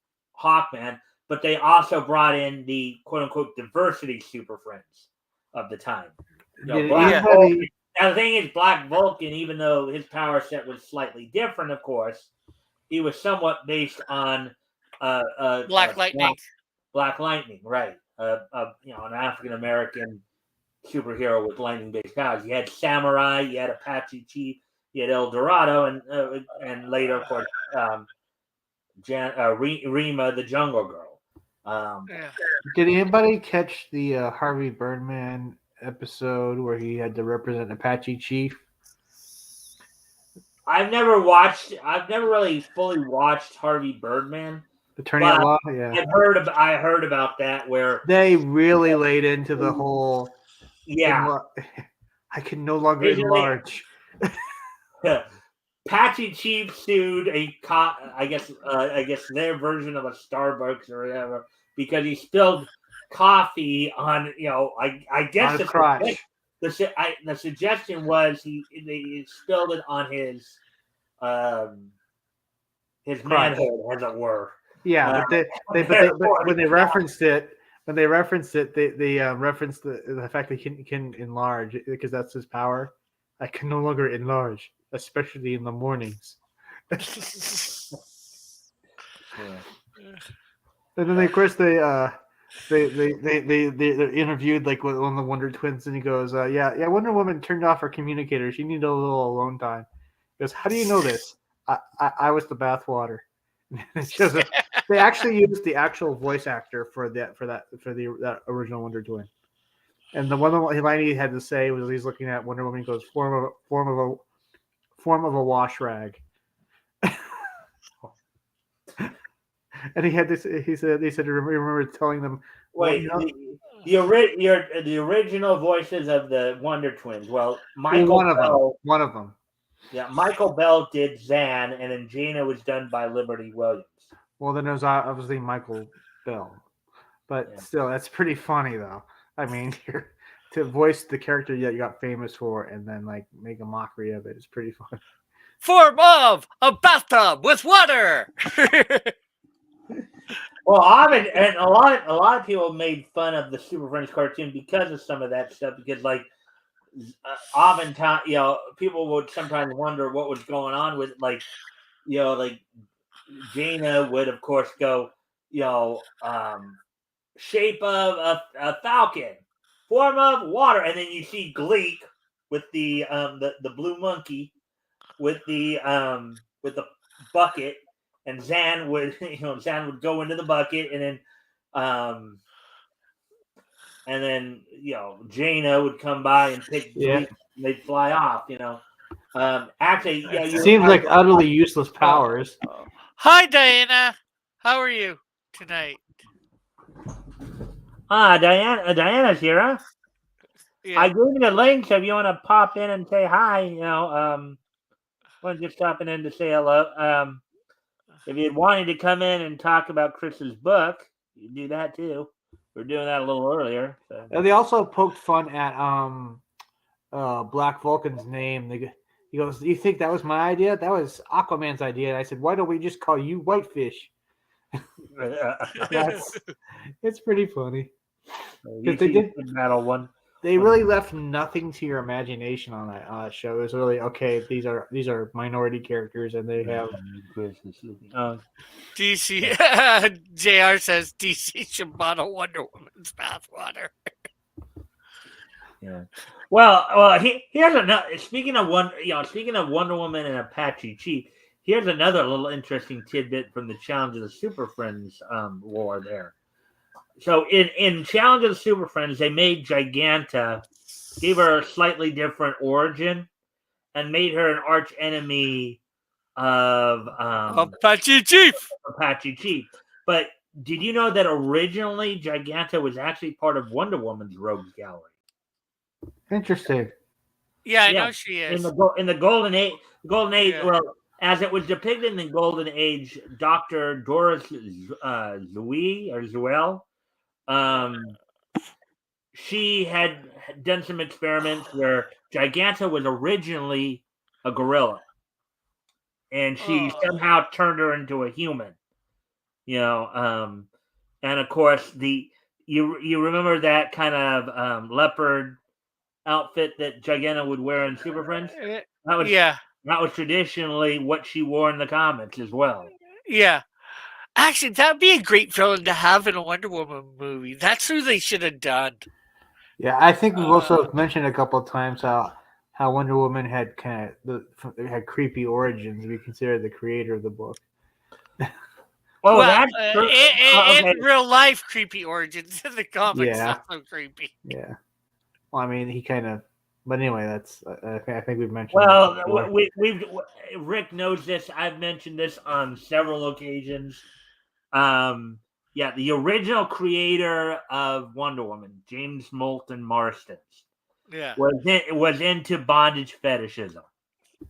Hawkman, but they also brought in the quote unquote diversity Super Friends of the time. Did Black Yeah. Vulcan. anybody? Now the thing is, Black Vulcan, even though his power set was slightly different, of course, he was somewhat based on Black Lightning. Black Lightning, right? An African American superhero with lightning-based powers. You had Samurai, you had Apache Chief, you had El Dorado, and later, of course, Rima, the Jungle Girl. Yeah. Did anybody catch the Harvey Birdman episode where he had to represent Apache Chief? I've never really fully watched Harvey Birdman. Attorney at But Law? Yeah. I heard about that where They really laid into the whole. yeah, I can no longer Basically- enlarge. Apache Chief sued I guess their version of a Starbucks or whatever because he spilled coffee on I guess On his crotch. the suggestion was he spilled it on his manhood, as it were. Yeah, but when they referenced it, they referenced the fact that he can enlarge because that's his power. I can no longer enlarge, especially in the mornings. Yeah. And then of course they interviewed like one of the Wonder Twins, and he goes, yeah, Wonder Woman turned off her communicator. She needed a little alone time. He goes, how do you know this? I was the bathwater. They actually used the actual voice actor for that original Wonder Twin. And the one line he had to say was he's looking at Wonder Woman. He goes, form of a wash rag. And he had this. He said, remember telling them. Wait, well, the original voices of the Wonder Twins. Well, one of them. Yeah, Michael Bell did Zan, and then Jaina was done by Liberty Williams. Well, then it was obviously Michael Bell, but still, that's pretty funny though. I mean, to voice the character that you got famous for, and then like make a mockery of it is pretty funny. Form of a bathtub with water. Well, and a lot of people made fun of the Super Friends cartoon because of some of that stuff. Because like, oftentimes, people would sometimes wonder what was going on with like Jaina would of course go, shape of a falcon, form of water, and then you see Gleek with the blue monkey with the bucket. And Zan would, go into the bucket, and then, Jaina would come by and pick, and they'd fly off. Actually, It seems like utterly useless powers. Hi, Diana. How are you tonight? Diana's here, huh? Yeah. I gave you the link, so if you want to pop in and say hi, I'm just stopping in to say hello. If you wanted to come in and talk about Chris's book, you do that too. We're doing that a little earlier. So. They also poked fun at Black Vulcan's name. He goes, "You think that was my idea? That was Aquaman's idea." And I said, "Why don't we just call you Whitefish?" It's pretty funny. They really left nothing to your imagination on that show. It was really okay. These are minority characters, and they have DC. JR says DC should bottle Wonder Woman's bathwater. Yeah. Well. Here's another. Speaking of Wonder Woman and Apache Chief, here's another little interesting tidbit from the Challenge of the Super Friends war there. So in Challenge of the Super Friends, they made Giganta, gave her a slightly different origin, and made her an arch enemy of Apache Chief. Apache Chief. But did you know that originally Giganta was actually part of Wonder Woman's Rogues Gallery? Interesting. Yeah, I Yeah, know she in is. the Golden Age. Yeah. Well, as it was depicted in the Golden Age, Doctor Doris Zui or Zuel, um, she had done some experiments where Giganta was originally a gorilla, and she Oh, somehow turned her into a human. You know, and of course you remember that kind of leopard outfit that Giganta would wear in Super Friends? eh, That was yeah, that was traditionally what she wore in the comics as well. yeah. Actually, that'd be a great villain to have in a Wonder Woman movie. That's who they should have done. Yeah, I think we've Uh, also mentioned a couple of times how Wonder Woman had had creepy origins. We consider the creator of the book. Oh, well, that's true. Okay. in real life, creepy origins in the comics, Yeah, not so creepy. yeah. Well, I mean, he kind of. But anyway, that's. I think we've mentioned that Well, before. we've Rick knows this. I've mentioned this on several occasions. Um, yeah, the original creator of Wonder Woman, James Moulton Marston, Yeah, was into bondage fetishism.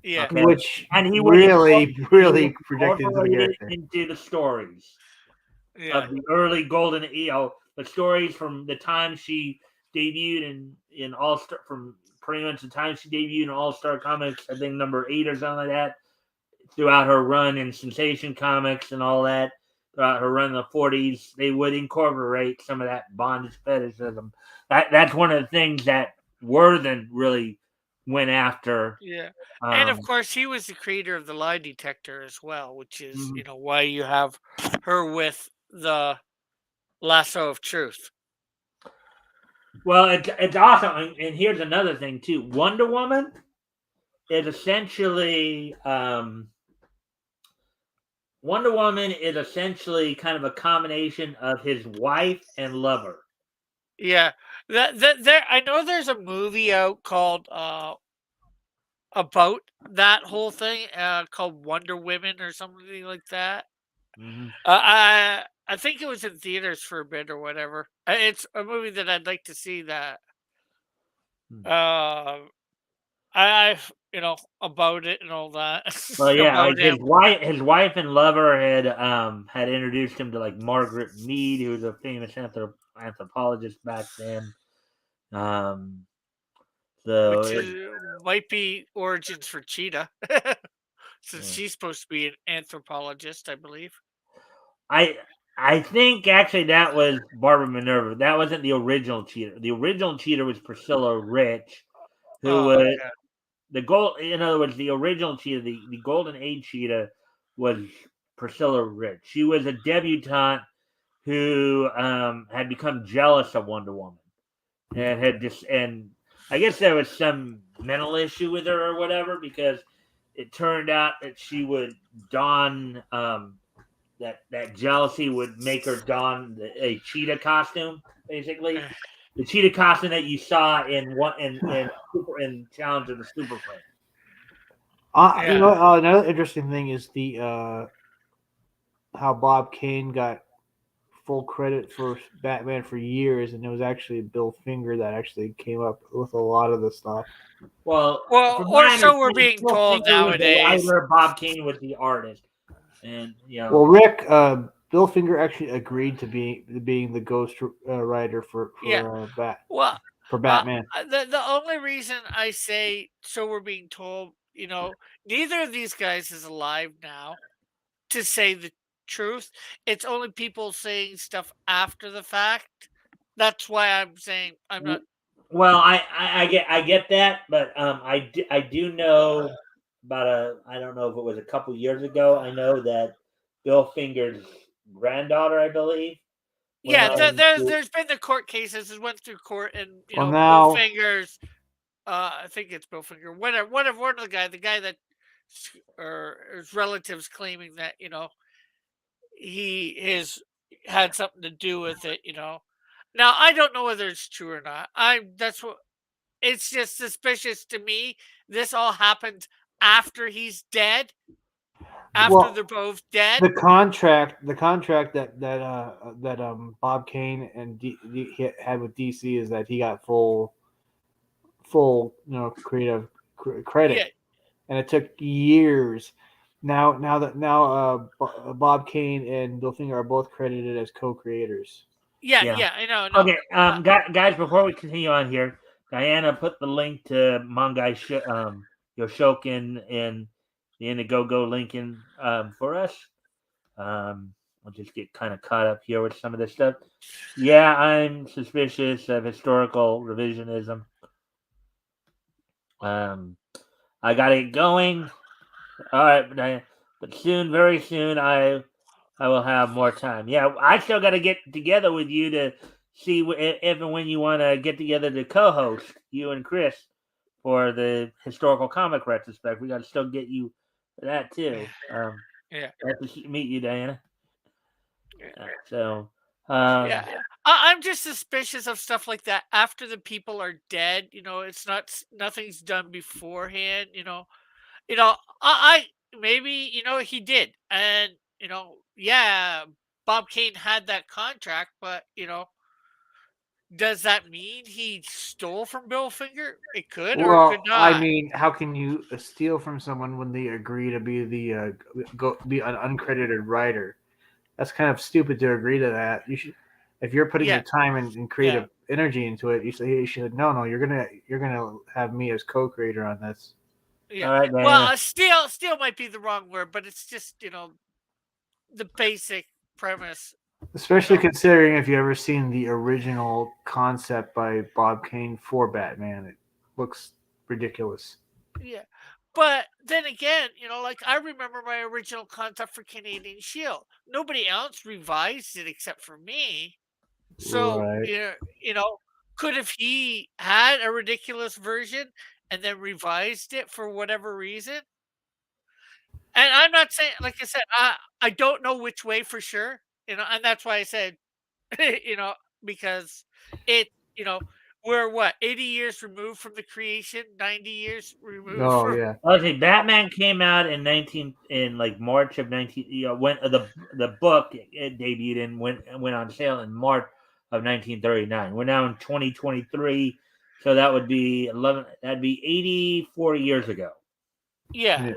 yeah, Okay, Which and really, he would really projected into the incorporate it character. into the stories yeah, of the early golden, the stories from the time she debuted in All Star, from pretty much the time she debuted in All Star Comics, I think number 8 or something like that. Throughout her run in Sensation Comics and all that, throughout her run in the 40s, they would incorporate some of that bondage fetishism. That's one of the things that Worthen really went after. yeah. And of Um, course, he was the creator of the lie detector as well, which is mhm. why you have her with the lasso of truth. Well, it's awesome, and here's another thing too. Wonder Woman is essentially kind of a combination of his wife and lover. Yeah, that there. I know there's a movie out called about that whole thing, called Wonder Women or something like that. Mm-hmm. I think it was in theaters for a bit or whatever. It's a movie that I'd like to see. That uh, about it and all that Well, yeah, about like him. his wife and lover had introduced him to like Margaret Mead, who was a famous anthropologist back then. Um, so Which might be origins for Cheetah, since yeah. she's supposed to be an anthropologist, I believe. I I think actually that was Barbara Minerva. That wasn't the original cheater. The original cheater was Priscilla Rich, who Oh, was okay. the gold. In other words, the original cheetah, the Golden Age cheetah, was Priscilla Rich. She was a debutante who had become jealous of Wonder Woman and had just, and I guess there was some mental issue with her or whatever, because it turned out that she would don that jealousy would make her don a cheetah costume, basically the cheetah costume that you saw in Challenge of the Super Friends. You Yeah, know, another interesting thing is the how Bob Kane got full credit for Batman for years, and it was actually Bill Finger that actually came up with a lot of the stuff. Well, well, from or my so we're understanding, being Phil told Finger was the nowadays. writer, Bob Kane was the artist, and Well, Rick, Bill Finger actually agreed to being the ghost writer Yeah, well, for Batman. the only reason I say so we're being told, neither of these guys is alive now to say the truth. It's only people saying stuff after the fact. That's why I'm saying I'm not. well, I get that, but I do know about I don't know if it was a couple years ago. I know that Bill Finger's granddaughter, I believe, went Yeah, on to there's been the court cases. It went through court, and Well, Bill now, Fingers. I think it's Bill Finger. Whatever. One of the guy that, or his relatives claiming that he his had something to do with it. Now I don't know whether it's true or not. That's what it's just suspicious to me. This all happened after he's dead, after Well, they're both dead. the contract that Bob Kane and he had with DC is that he got full creative Yeah, credit, and it took years. Now Bob Kane and Bill Finger are both credited as co-creators. yeah, Yeah. yeah. I know, no. Okay, guys, before we continue on here, Diana put the link to manga Yoshokin and the Indiegogo Lincoln for us. I'll just get kind of caught up here with some of this stuff. Yeah, I'm suspicious of historical revisionism. Um, I got it going. All right, but soon, very soon, I will have more time. Yeah, I still got to get together with you to see if and when you want to get together to co-host, you and Chris, for the historical comic retrospect. We got to still get you for that too. Yeah, I have to meet you, Diana. yeah, So, yeah. I'm just suspicious of stuff like that after the people are dead. It's not nothing's done beforehand. I maybe he did, and yeah, Bob Kane had that contract, but does that mean he stole from Bill Finger? It could or it could Well, I not. mean, how can you steal from someone when they agree to be be an uncredited writer? That's kind of stupid to agree to that. You should, if you're putting Yeah, the time and yeah, creative energy into it, you should no, you're gonna have me as co-creator on this. yeah. all right, Well, Diana. steal might be the wrong word, but it's just the basic premise. You Especially know, considering if you ever seen the original concept by Bob Kane for Batman, it looks ridiculous. yeah. But then again, like I remember my original concept for Canadian Shield. Nobody else revised it except for me. So, Right. could have he had a ridiculous version and then revised it for whatever reason? And I'm not saying, like I said, I don't know which way for sure, and that's why I said, you know, because it, you know, we're what 80 years removed from the creation, 90 years removed Oh from, yeah. Okay, Batman came out in like March of 19. When the book it debuted and went on sale in March of 1939. We're now in 2023, so that would be 11. That'd be 84 years ago. yeah, Yeah.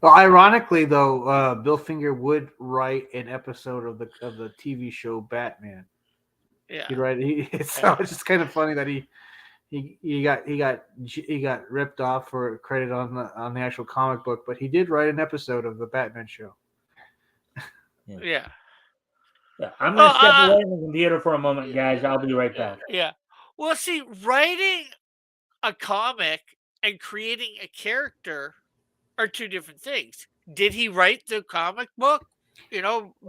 Well, ironically, though, Bill Finger would write an episode of the TV show Batman. yeah, He'd write. yeah, So it's just kind of funny that he got ripped off for credit on the actual comic book, but he did write an episode of the Batman show. Yeah, yeah. yeah. I'm Oh, gonna step away from the computer for a moment, guys. I'll be right yeah, back. yeah. Well, see, writing a comic and creating a character are two different things. Did he write the comic book?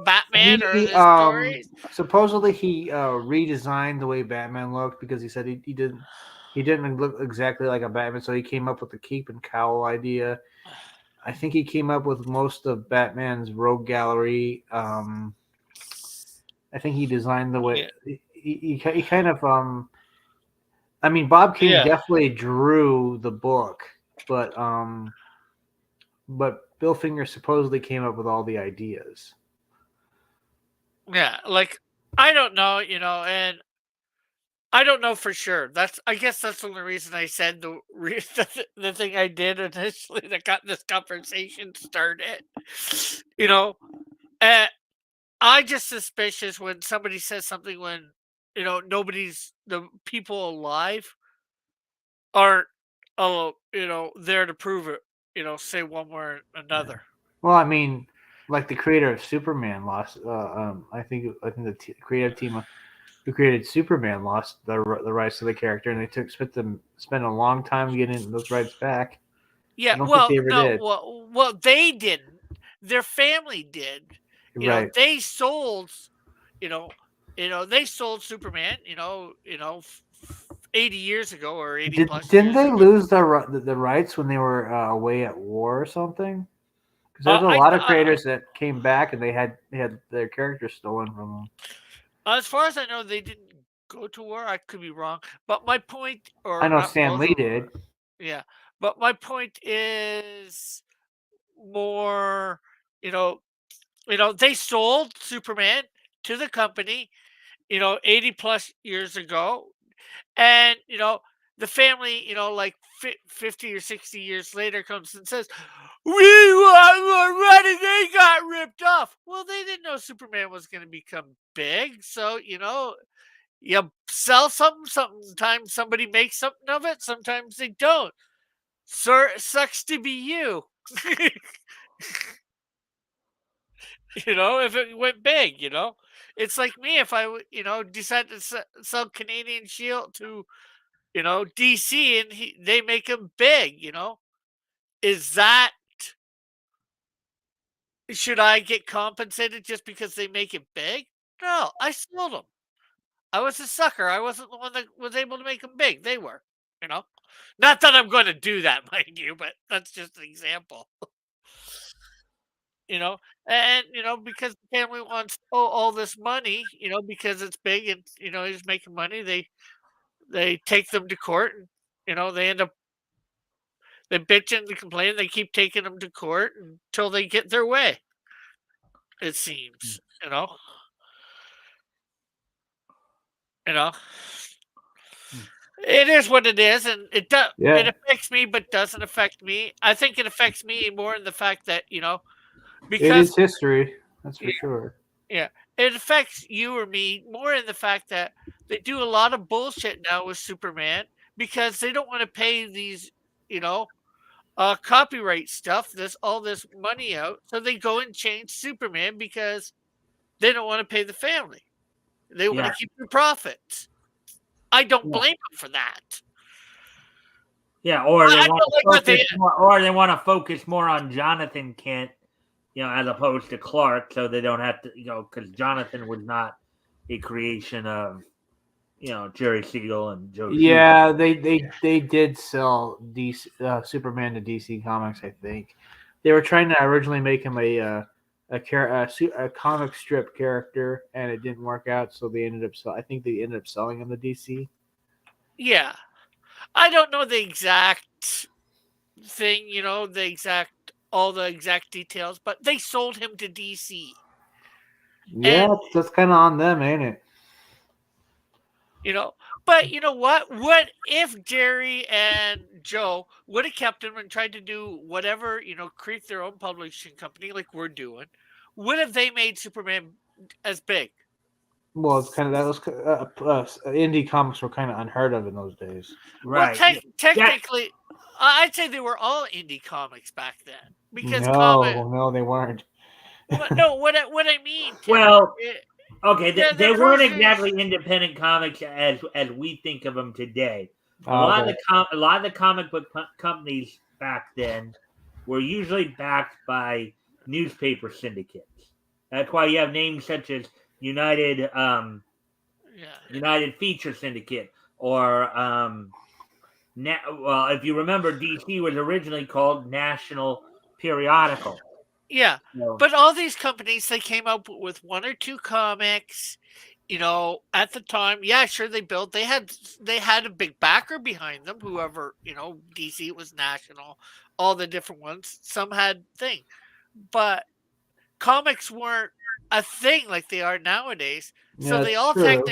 Batman or He the stories? supposedly he redesigned the way Batman looked because he said he didn't look exactly like a Batman, so he came up with the cape and cowl idea. I think he came up with most of Batman's rogue gallery. I think he designed the way Yeah, he kind of I mean, Bob Kane yeah, definitely drew the book, but Bill Finger supposedly came up with all the ideas. yeah. Like I don't know, and I don't know for sure. I guess that's the only reason I said the thing I did initially that got this conversation started. You know, and I just suspicious when somebody says something when nobody's the people alive aren't there to prove it. Say one way or another. Well, I mean, like the creator of Superman lost. I think the creative team who created Superman lost the rights to the character, and they spent a long time getting those rights back. Yeah, I don't think well, they ever no, did. well, they didn't. Their family did. Right? They sold. You know, they sold Superman. 80 years ago or 80 plus Didn't years they ago. lose the rights when they were away at war or something? Because there's a I, lot of creators that came back and they had their characters stolen from them. as far as I know, they didn't go to war. I could be wrong, but my point, I or know not Stan both Lee of them, did. yeah. But my point is more, you know, they sold Superman to the company, 80 plus years ago. And, the family, like 50 or 60 years later comes and says, we were ready, they got ripped off. Well, they didn't know Superman was going to become big. So, you sell something, sometimes somebody makes something of it, sometimes they don't. Sir, sucks to be you. If it went big, it's like me if I, decide to sell Canadian Shield to, DC, and they make him big, is that, should I get compensated just because they make it big? No, I sold them. I was a sucker. I wasn't the one that was able to make them big. They were, you know. Not that I'm going to do that, mind you, but that's just an example. you know and because the family wants all this money, because it's big, and he's making money, they take them to court, and they end up, they bitch and they complain, they keep taking them to court until they get their way, it seems. You know it is what it is, and it Yeah, affects me but doesn't affect me. I think it affects me more in the fact that, it because, is history. That's for yeah, sure. yeah, it affects you or me more in the fact that they do a lot of bullshit now with Superman because they don't want to pay these, you know, copyright stuff, all this money out. So they go and change Superman because they don't want to pay the family. They want Yeah, to keep their profits. I don't yeah, blame them for that. yeah. Or they I want don't to like what they. focus more, or they want to focus more on Jonathan Kent, as opposed to Clark, so they don't have to, because Jonathan was not a creation of, Jerry Siegel and Joe Shuster. Yeah, they did sell DC, Superman to DC Comics. I think they were trying to originally make him a comic strip character, and it didn't work out. So they ended up. I think they ended up selling him to DC. Yeah, I don't know the exact thing, all the exact details, but they sold him to DC. Yeah, And, that's kind of on them, ain't it? you know, but you know what? What if Jerry and Joe would have kept him and tried to do whatever, create their own publishing company like we're doing? What if they made Superman as big? Well, it's kind of that was indie comics were kind of unheard of in those days. Well, Right. Yeah. technically, I'd say they were all indie comics back then because comic. No, they weren't. No, what I mean, Tim, Well, okay, they're they weren't produced. exactly independent comics as we think of them today. Oh, okay. A lot of the comic book companies back then were usually backed by newspaper syndicates. That's why you have names such as United Yeah, United Feature Syndicate, or well, if you remember, DC was originally called National Periodical. yeah. So, But all these companies, they came up with one or two comics, at the time. Yeah, sure, they had a big backer behind them. Whoever, DC, was National, all the different ones. Some had thing, but comics weren't a thing like they are nowadays. So Yeah, they it's all true.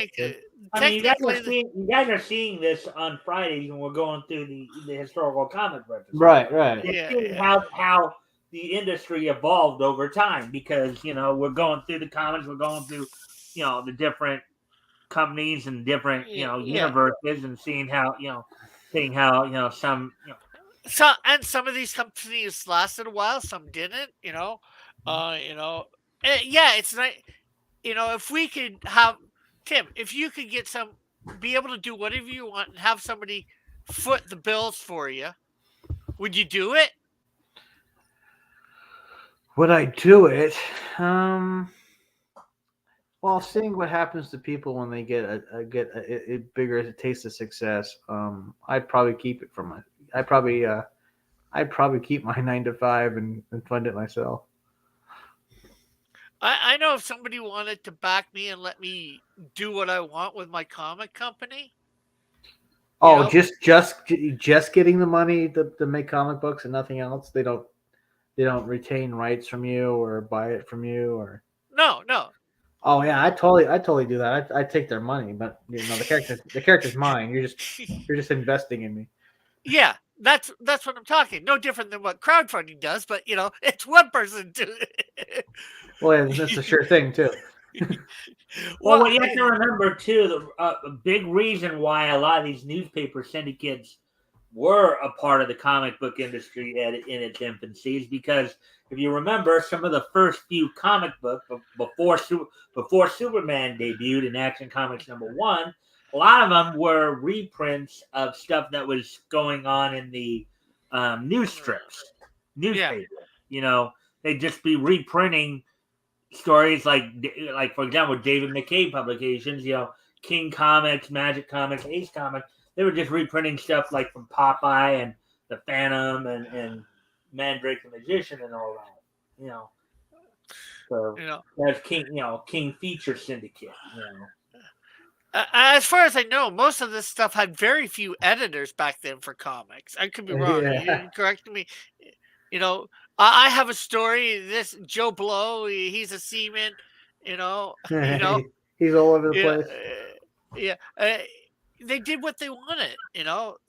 I mean, technically, you guys are seeing this on Fridays when we're going through the historical comic retrospective. Right, right. You're yeah, seeing yeah, how the industry evolved over time because we're going through the comics, we're going through the different companies and different yeah. universes, and seeing how some Some of these companies lasted a while, some didn't. Uh, you know, yeah, it's not. If we could have Tim, if you could be able to do whatever you want and have somebody foot the bills for you, would you do it? Would I do it? Well, seeing what happens to people when they get a bigger taste of success, I'd probably keep it for my. I probably I'd probably keep my 9 to 5 and fund it myself. I know if somebody wanted to back me and let me do what I want with my comic company, you Oh, know, just getting the money to make comic books and nothing else. They don't retain rights from you or buy it from you or. no, no. Oh yeah, I totally do that. I take their money, but the character's mine. You're just investing in me. Yeah, that's what I'm talking. No different than what crowdfunding does, but it's one person to Well, yeah, that's a sure thing too. Well, well, what you have to remember too, the big reason why a lot of these newspaper syndicates were a part of the comic book industry in its infancy is because if you remember, some of the first few comic books before Superman debuted in Action Comics #1, a lot of them were reprints of stuff that was going on in the news strips, yeah, newspaper. They'd just be reprinting stories like for example David McKay publications, King Comics, Magic Comics, Ace Comics. They were just reprinting stuff like from Popeye and the Phantom and Mandrake the Magician and all that. So you know. that's King Feature Syndicate. As far as I know, most of this stuff had very few editors back then for comics. I could be wrong. You Yeah, can correct me. You know, I have a story. This Joe Blow, he's a seaman. You know, you know, he's all over the yeah, place. yeah. They did what they wanted.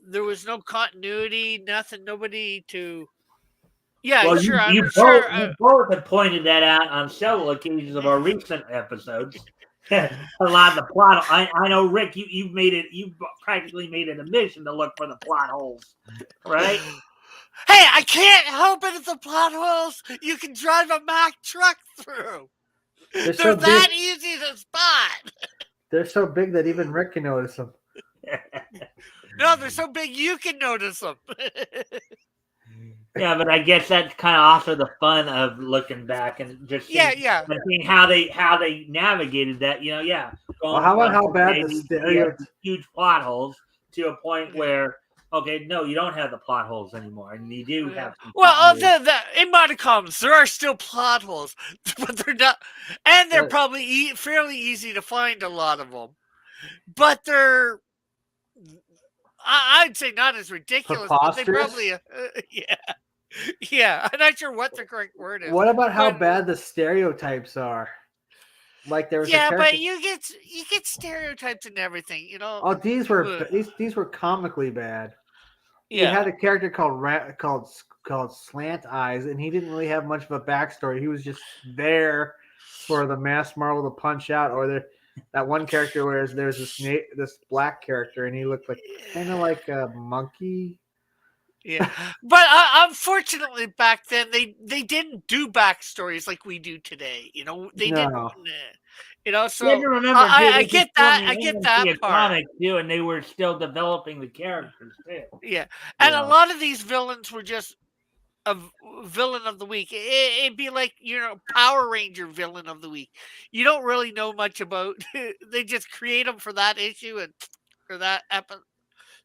There was no continuity, nothing, nobody to. Yeah, Well, sure. I'm you both sure. you both have pointed that out on several occasions of our recent episodes. A lot of the plot. I know, Rick. You've made it. You've practically made it a mission to look for the plot holes, right? Hey, I can't help it if the plot holes you can drive a Mack truck through. They're They're so big. that easy to spot. They're so big that even Rick can notice them. No, they're so big you can notice them. Yeah, but I guess that's kind of also the fun of looking back and just Yeah, seeing, yeah. seeing how they navigated that. Yeah, Well, going how about from how bad okay, the he stereo? has these huge plot holes to a point where okay, no, you don't have the plot holes anymore, and you do have some Well, continuity. in Monocoms, there are still plot holes, but they're not, and they're probably fairly easy to find. A lot of them, but they're, I'd say, not as ridiculous, but they probably, Preposterous. yeah, yeah. I'm not sure what the correct word is, What about how but bad the stereotypes are? Like there was a yeah, character. but you get stereotypes and everything, Oh, these were Uh, these were comically bad. You yeah. had a character called Slant Eyes, and he didn't really have much of a backstory. He was just there for the mass Marvel to punch out. Or that one character where there's this black character, and he looked like kind of like a monkey. Yeah, but unfortunately, back then they didn't do backstories like we do today. They didn't. No, You have So to remember too, I this is get still that. in I the get infancy that of part. comics too, and they were still developing the characters too. Yeah, You and a know, lot of these villains were just villain of the week. It'd be like Power Ranger villain of the week. You don't really know much about. They just create him for that issue and for that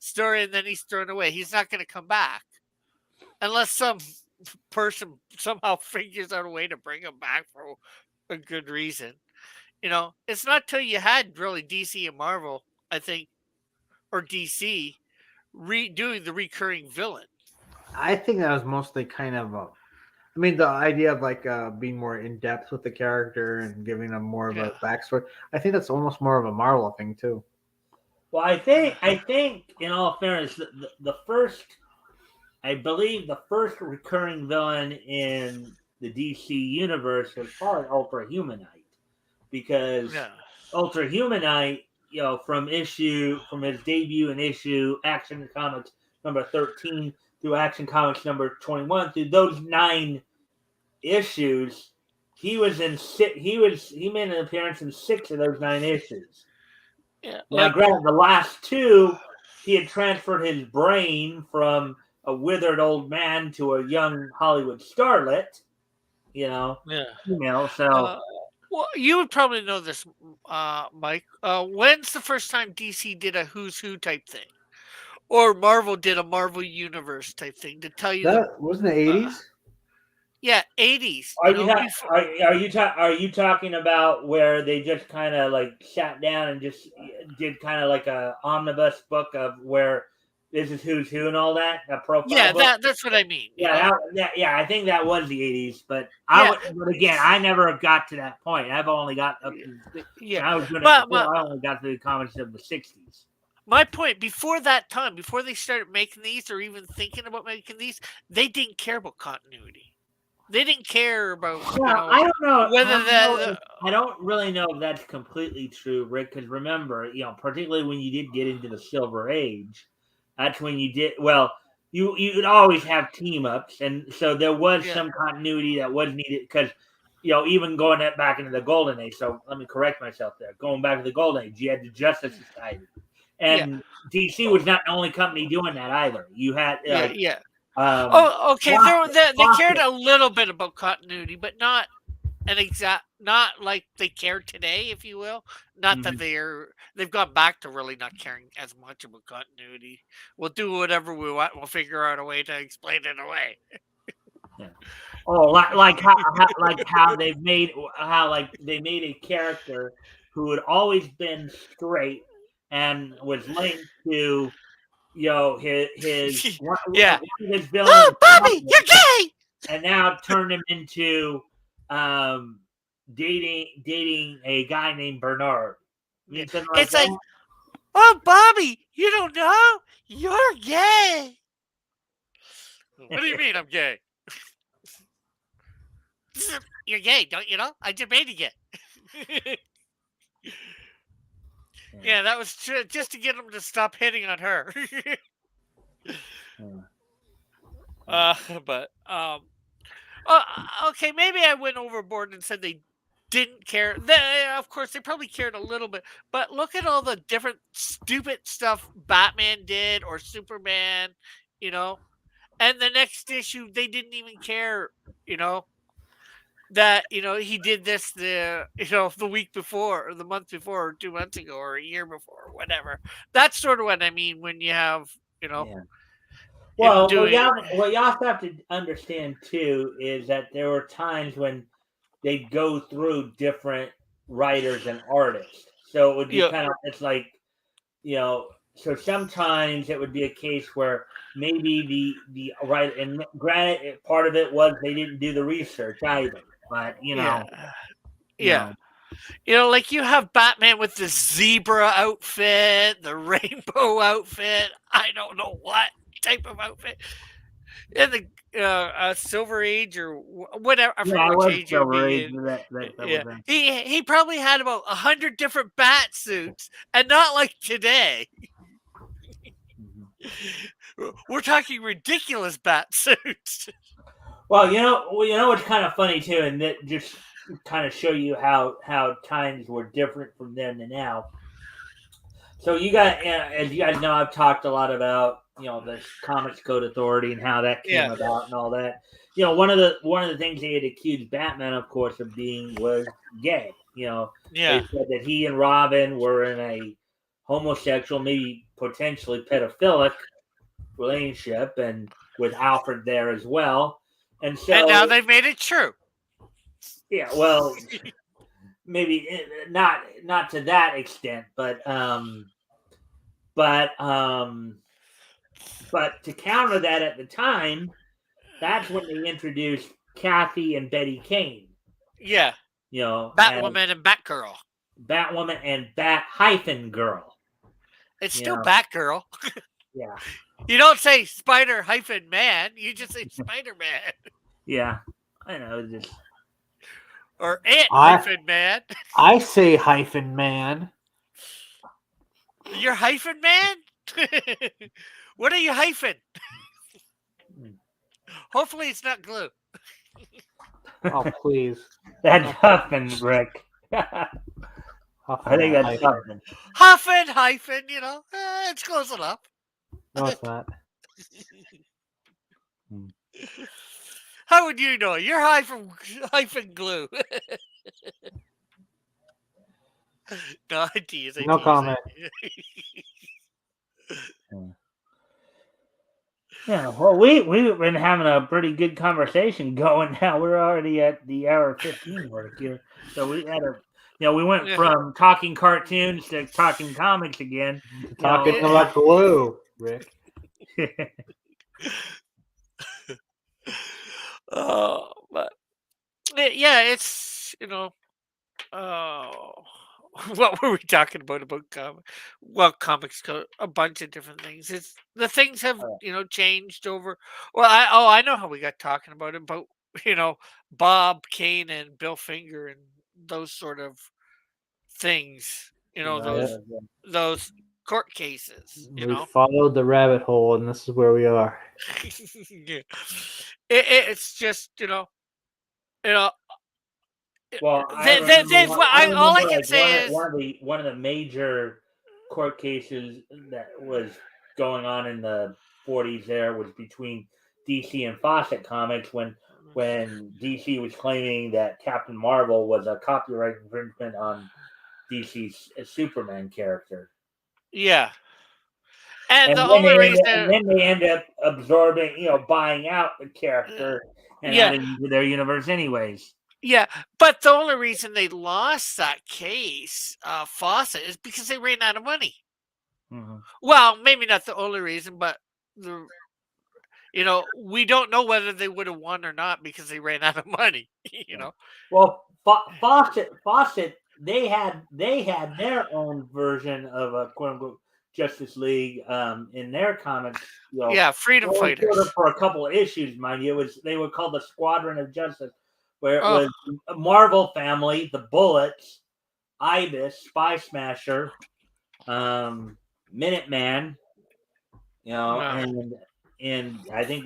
story, and then he's thrown away. He's not going to come back unless some person somehow figures out a way to bring him back for a good reason. It's not till you had really DC and Marvel, I think, or DC doing the recurring villain. I think that was mostly kind of a. I mean, the idea of like being more in depth with the character and giving them more of a Yeah. backstory. I think that's almost more of a Marvel thing too. well, I think in all fairness, the first, I believe, the first recurring villain in the DC universe was probably Ultra Humanite, because Yeah. Ultra Humanite, from his debut in issue Action Comics #13 through Action Comics #21, through those 9 issues, he made an appearance in 6 of those 9 issues. Yeah. Now, granted, the last 2, he had transferred his brain from a withered old man to a young Hollywood starlet, Yeah. so Well, you would probably know this, Mike. When's the first time DC did a Who's Who type thing, Or Marvel did a Marvel Universe type thing to tell you That wasn't the uh, 80s. yeah, 80s, Are you you know, ta- before. are you talking about where they just kind of like sat down and just did kind of like a omnibus book of where this is who's who and all that, a profile Yeah, book? that's what I mean, you Yeah, know. yeah, I think that was the '80s, but Yeah, but again, I never got to that point. I've only got up to yeah. when I was doing it My, before. my, I only got to the comics of the '60s. my point, before that time, before they started making these or even thinking about making these, they didn't care about continuity. They didn't care about, you Well, know, I whether don't know. the I don't really know if that's completely true, Rick. Because remember, particularly when you did get into the Silver Age, that's when you did well. You would always have team ups, and so there was yeah, some continuity that was needed because even going back into the Golden Age. So let me correct myself there. Going back to the Golden Age, you had the Justice Society, yeah, and DC was not the only company doing that either. You had yeah, yeah. um, Oh, okay. Rocket, They cared Rocket. a little bit about continuity, but not like they care today, if you will. Not that Mhm. they've gone back to really not caring as much about continuity. We'll do whatever we want. We'll figure out a way to explain it away. Yeah. Oh, like how they made a character who had always been straight and was linked to his Yeah. one of his villains, Oh, Bobby, you're gay. and now turned him into um dating a guy named Bernard. You Yeah. mean something like It's like, that? oh, Bobby, you don't know? You're gay. What do you mean I'm gay? You're gay, don't you know? I debated it. Yeah, that was just to get him to stop hitting on her. Yeah. uh, but okay, maybe I went overboard and said they didn't care. Of course, they probably cared a little bit, but look at all the different stupid stuff Batman did or Superman, you know. And the next issue, they didn't even care, you know, that he did this the week before or the month before or 2 months ago or a year before or whatever. That's sort of what I mean when you have Yeah. him Well, doing. what you also have to understand too is that there were times when they'd go through different writers and artists. So it would be Yeah, kind of it's like so sometimes it would be a case where maybe the right and granted part of it was they didn't do the research either, but yeah, you yeah. know Like you have Batman with the zebra outfit, the rainbow outfit. I don't know what type of outfit in the Silver Age or whatever. I forget yeah, it which was age it would Silver be Age in. that was Yeah, in. he probably had about 100 different bat suits, and not like today. Mhm. We're talking ridiculous bat suits. Well, what's kind of funny too, and that just kind of show you how times were different from then to now. So as you guys know, I've talked a lot about the Comics Code Authority and how that came Yeah, about and all that. One of the things they had accused Batman, of course, of being was gay. They yeah, said that he and Robin were in a homosexual, maybe potentially pedophilic relationship, and with Alfred there as well. And and now so, they've made it true. yeah, well, maybe not to that extent, but But to counter that at the time, that's when they introduced Kathy and Betty Kane, Yeah, as Batwoman and Batgirl. Batwoman and Bat hyphen girl. It's You still know, Batgirl. yeah, You don't say Spider hyphen man. You just say Spider Man yeah. I know, just or Ant I hyphen man. I say hyphen man. You're hyphen man. What are you hyphen? Hopefully, it's not glue. Oh please, that's Huffin, Rick. I huffing think that that's hyphen. Huffin. Huffin hyphen. It's close enough. No, it's not. How would you know? You're hyphen glue. No, I tease. No comment. Yeah, well, we've been having a pretty good conversation going now. We're already at the hour 15 mark here, so we had a, we went Yeah. from talking cartoons to talking comics again. You Talking know, Eh, about glue, Rick. but yeah, it's oh, what were we talking about comic? Well, comics, a bunch of different things. It's the things have changed over. Well, I know how we got talking about it, but you know Bob Kane and Bill Finger and those sort of things. Yeah, Those court cases. we followed the rabbit hole, and this is where we are. Yeah. It's just you know. Well, I remember There's what I all I remember can like say is one of the major court cases that was going on in the 40s there was between DC and Fawcett Comics when DC was claiming that Captain Marvel was a copyright infringement on DC's Superman character. yeah, and the only And reason then they end up absorbing, buying out the uh, character and yeah, adding to their universe anyways. yeah, but the only reason they lost that case, Fawcett, is because they ran out of money. Mhm. Well, maybe not the only reason, but the we don't know whether they would have won or not because they ran out of money. You Yeah. know, Well, Fawcett, they had their own version of a quote unquote Justice League in their comics. yeah, freedom Only sort of fighters. for a couple of issues, mind you. They were called the Squadron of Justice, where it Oh was a Marvel family, the Bullets, Ibis, Spy Smasher, Minuteman, no, and I think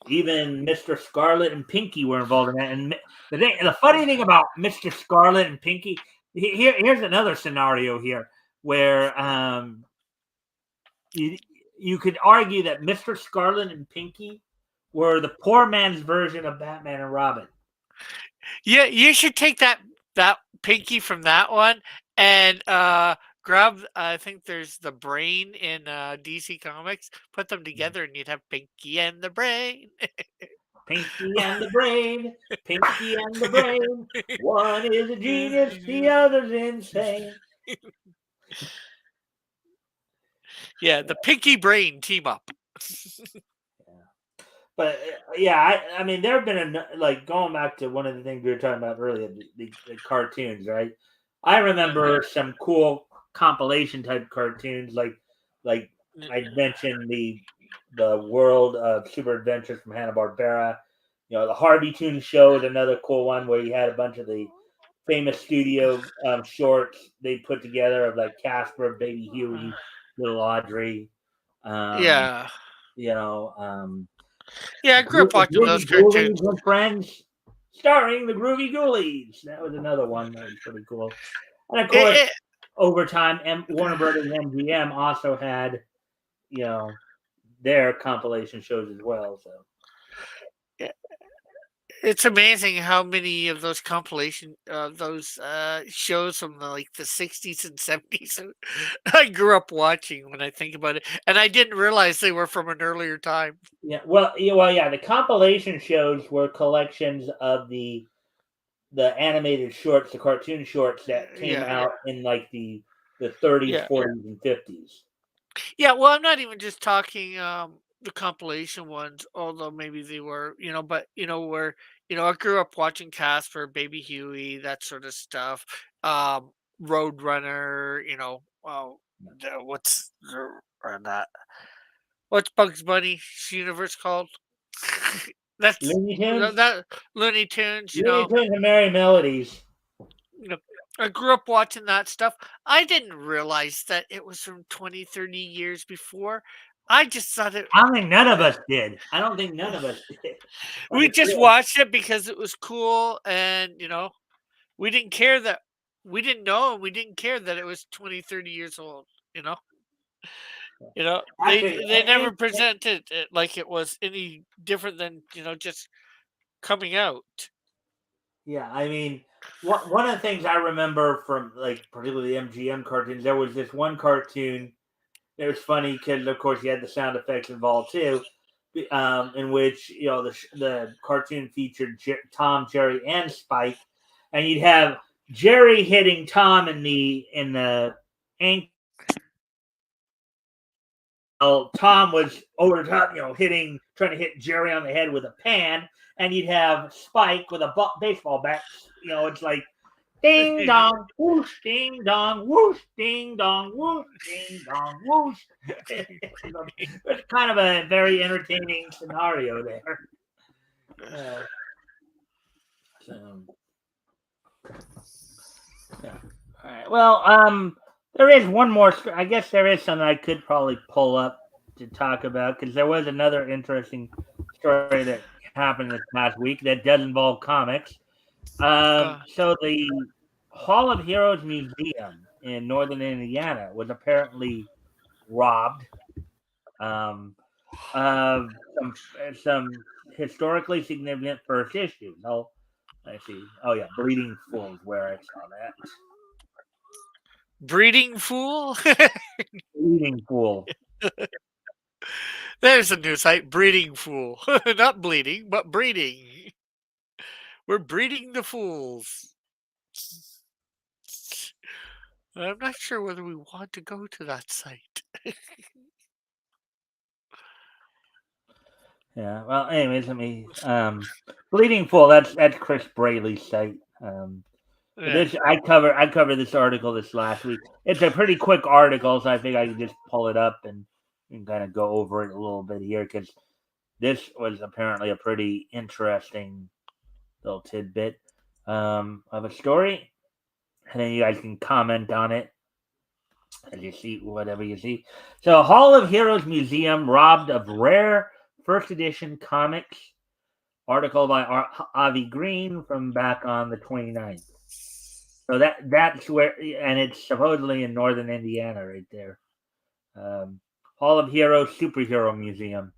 even Mr. Scarlet and Pinky were involved in that. And the funny thing about Mr. Scarlet and Pinky, here's another scenario here where you you could argue that Mr. Scarlet and Pinky were the poor man's version of Batman and Robin. yeah, you should take that pinky from that one and grab. I think there's the brain in DC Comics. Put them together, and you'd have Pinky and the Brain. Pinky and the Brain, Pinky and the Brain. One is a genius, the other's insane. Yeah, the Pinky Brain team up. But yeah, I mean, there have been like going back to one of the things we were talking about earlier, the cartoons, right? I remember some cool compilation type cartoons, like I mentioned the World of Super Adventures from Hanna Barbera. The Harvey Toon Show is another cool one where you had a bunch of the famous studio shorts they put together of like Casper, Baby Huey, Little Audrey. Um, Yeah, you know. yeah. I grew up watching those Groovy cartoons. Ghoulies and Friends, starring the Groovy Ghoulies. That was another one that was pretty cool. And of course, It, over time, Warner Brothers and MGM also had, you know, their compilation shows as well. So it, it's amazing how many of those compilation those shows from the 60s and 70s I grew up watching when I think about it, and I didn't realize they were from an earlier time. yeah, the compilation shows were collections of the animated shorts, the cartoon shorts that came Yeah, out in like the 30s, yeah, 40s, and 50s. yeah. Well, I'm not even just talking the compilation ones, although maybe they were, but where I grew up watching Casper, Baby Huey, that sort of stuff. Roadrunner, what's that? What's Bugs Bunny's universe called? That's Looney Tunes, that Looney Tunes. Looney Tunes, and Merry Melodies. You know, I grew up watching that stuff. I didn't realize that it was from 20, 30 years before. I just thought it. I don't think none of us did. I don't think none of us did. But We it's just real. watched it because it was cool, and we didn't care that we didn't know, and we didn't care that it was 20, 30 years old. You know, they Actually, they never presented it like it was any different than just coming out. yeah, I mean, one of the things I remember from like particularly the MGM cartoons, there was this one cartoon it was funny because, of course, you had the sound effects involved too, in which the cartoon featured Tom, Jerry, and Spike, and you'd have Jerry hitting Tom in the ankle. Tom was over the top, trying to hit Jerry on the head with a pan, and you'd have Spike with a baseball bat. It's like ding dong, whoosh, ding dong, whoosh, ding dong, whoosh, ding dong, whoosh. It's kind of a very entertaining scenario there. So, yeah. All right. Well, there is one more. I guess there is something I could probably pull up to talk about because there was another interesting story that happened this past week that does involve comics. So the Hall of Heroes Museum in northern Indiana was apparently robbed of some historically significant first issues. Oh, let's see. Oh yeah, Bleeding Fools, where I saw that. Breeding fool? Bleeding Fool. There's a new site, Breeding Fool. Not bleeding, but breeding. We're breeding the fools. I'm not sure whether we want to go to that site. Yeah. Well, anyways, let me. Bleeding Fool. That's Chris Braley's site. But Yeah. I covered this article this last week. It's a pretty quick article, so I think I can just pull it up and kind of go over it a little bit here because this was apparently a pretty interesting little tidbit of a story, and then you guys can comment on it as you see whatever you see. So, Hall of Heroes Museum robbed of rare first edition comics. Article by Avi Green from back on the 29th. So that's where, and it's supposedly in northern Indiana, right there. Hall of Heroes Superhero Museum.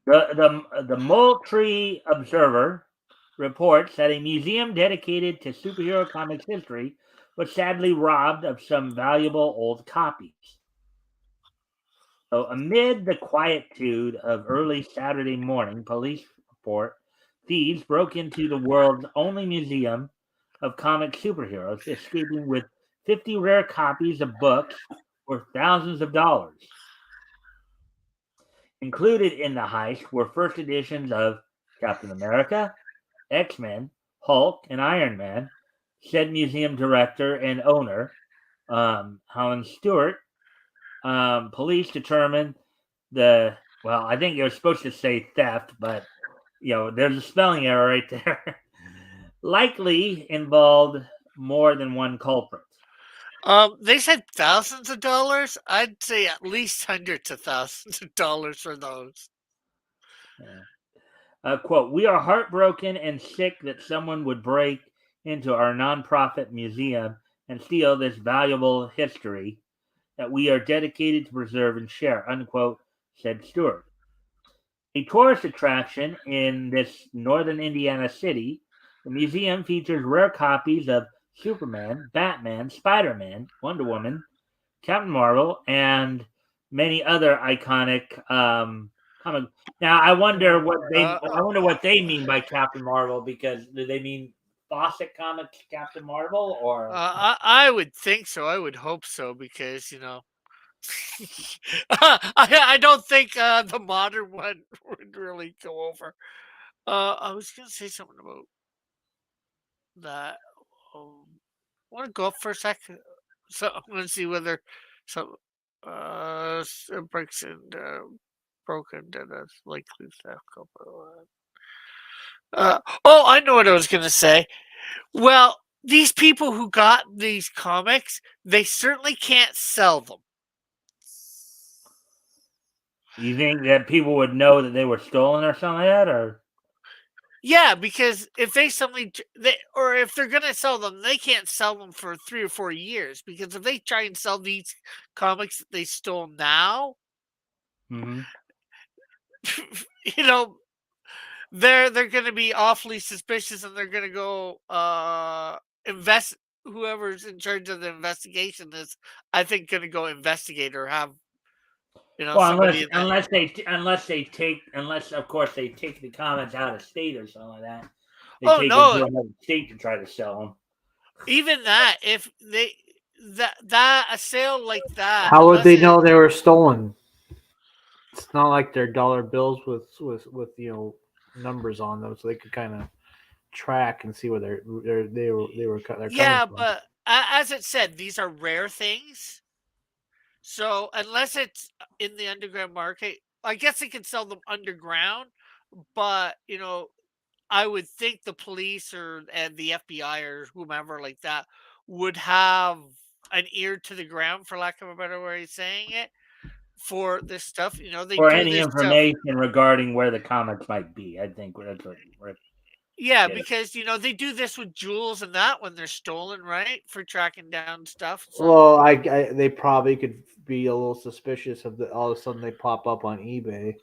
The Moultrie Observer reports that a museum dedicated to superhero comics history was sadly robbed of some valuable old copies. So, amid the quietude of early Saturday morning, police report thieves broke into the world's only museum of comic superheroes, escaping with 50 rare copies of books worth thousands of dollars. Included in the heist were first editions of Captain America, X-Men, Hulk, and Iron Man, said museum director and owner Helen Stewart. Police determined I think you're supposed to say theft, but there's a spelling error right there. Likely involved more than one culprit. They said thousands of dollars. I'd say at least hundreds of thousands of dollars for those. Yeah. Quote, we are heartbroken and sick that someone would break into our nonprofit museum and steal this valuable history that we are dedicated to preserve and share, unquote, said Stewart. A tourist attraction in this northern Indiana city, the museum features rare copies of Superman, Batman, Spider-Man, Wonder Woman, Captain Marvel, and many other iconic comic. Now, I wonder what they mean by Captain Marvel, because do they mean Fawcett Comics Captain Marvel or? I would think so. I would hope so because I don't think the modern one would really go over. I was gonna say something about that. I want to go up for a second. So I'm gonna see whether some breaks and broken and that's likely theft. I know what I was gonna say. Well, these people who got these comics, they certainly can't sell them. You think that people would know that they were stolen or something like that, or? Yeah, because if they suddenly or if they're gonna sell them, they can't sell them for 3 or 4 years because if they try and sell these comics that they stole now, Mm-hmm. you know, they're going to be awfully suspicious and they're going to go invest whoever's in charge of the investigation is, I think, going to go investigate or have Well, somebody in that. unless of course they take the comments out of state or something like that. They Oh take them no, to another state to try to sell them. even that if they that a sale like that, How would unless they it know they were stolen? It's not like they're dollar bills with numbers on them, so they could kind of track and see where they're coming yeah, from. but as it said, these are rare things. So unless it's in the underground market, I guess they can sell them underground. But I would think the police and the FBI or whomever like that would have an ear to the ground, for lack of a better way of saying it, for this stuff. They Or do any this stuff. information regarding where the comics might be. I think that's what Rick Yeah, did. because they do this with jewels and that when they're stolen, right? For tracking down stuff. So Well, they probably could be a little suspicious of the all of a sudden they pop up on eBay.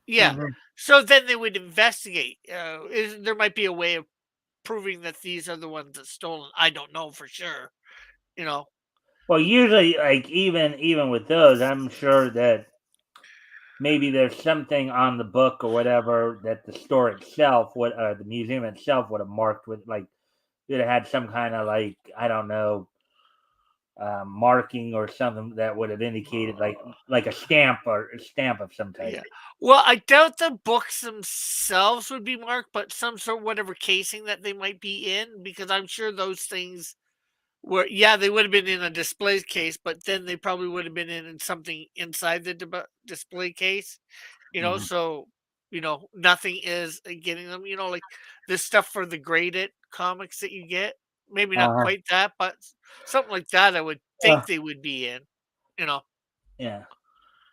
yeah, Mhm. so then they would investigate. There might be a way of proving that these are the ones that stolen. I don't know for sure. You know. Well, usually, like even with those, I'm sure that maybe there's something on the book or whatever that the store itself would, the museum itself would have marked with, like it had some kind of, like, I don't know, marking or something that would have indicated, like a stamp of some type. Yeah. Well, I doubt the books themselves would be marked, but some sort whatever casing that they might be in, because I'm sure those things were, yeah, they would have been in a display case, but then they probably would have been in something inside the display case. Mhm. So nothing is getting them. Like this stuff for the graded comics that you get. Maybe not Uh-huh. quite that, but something like that. I would think they would be in. You know. Yeah.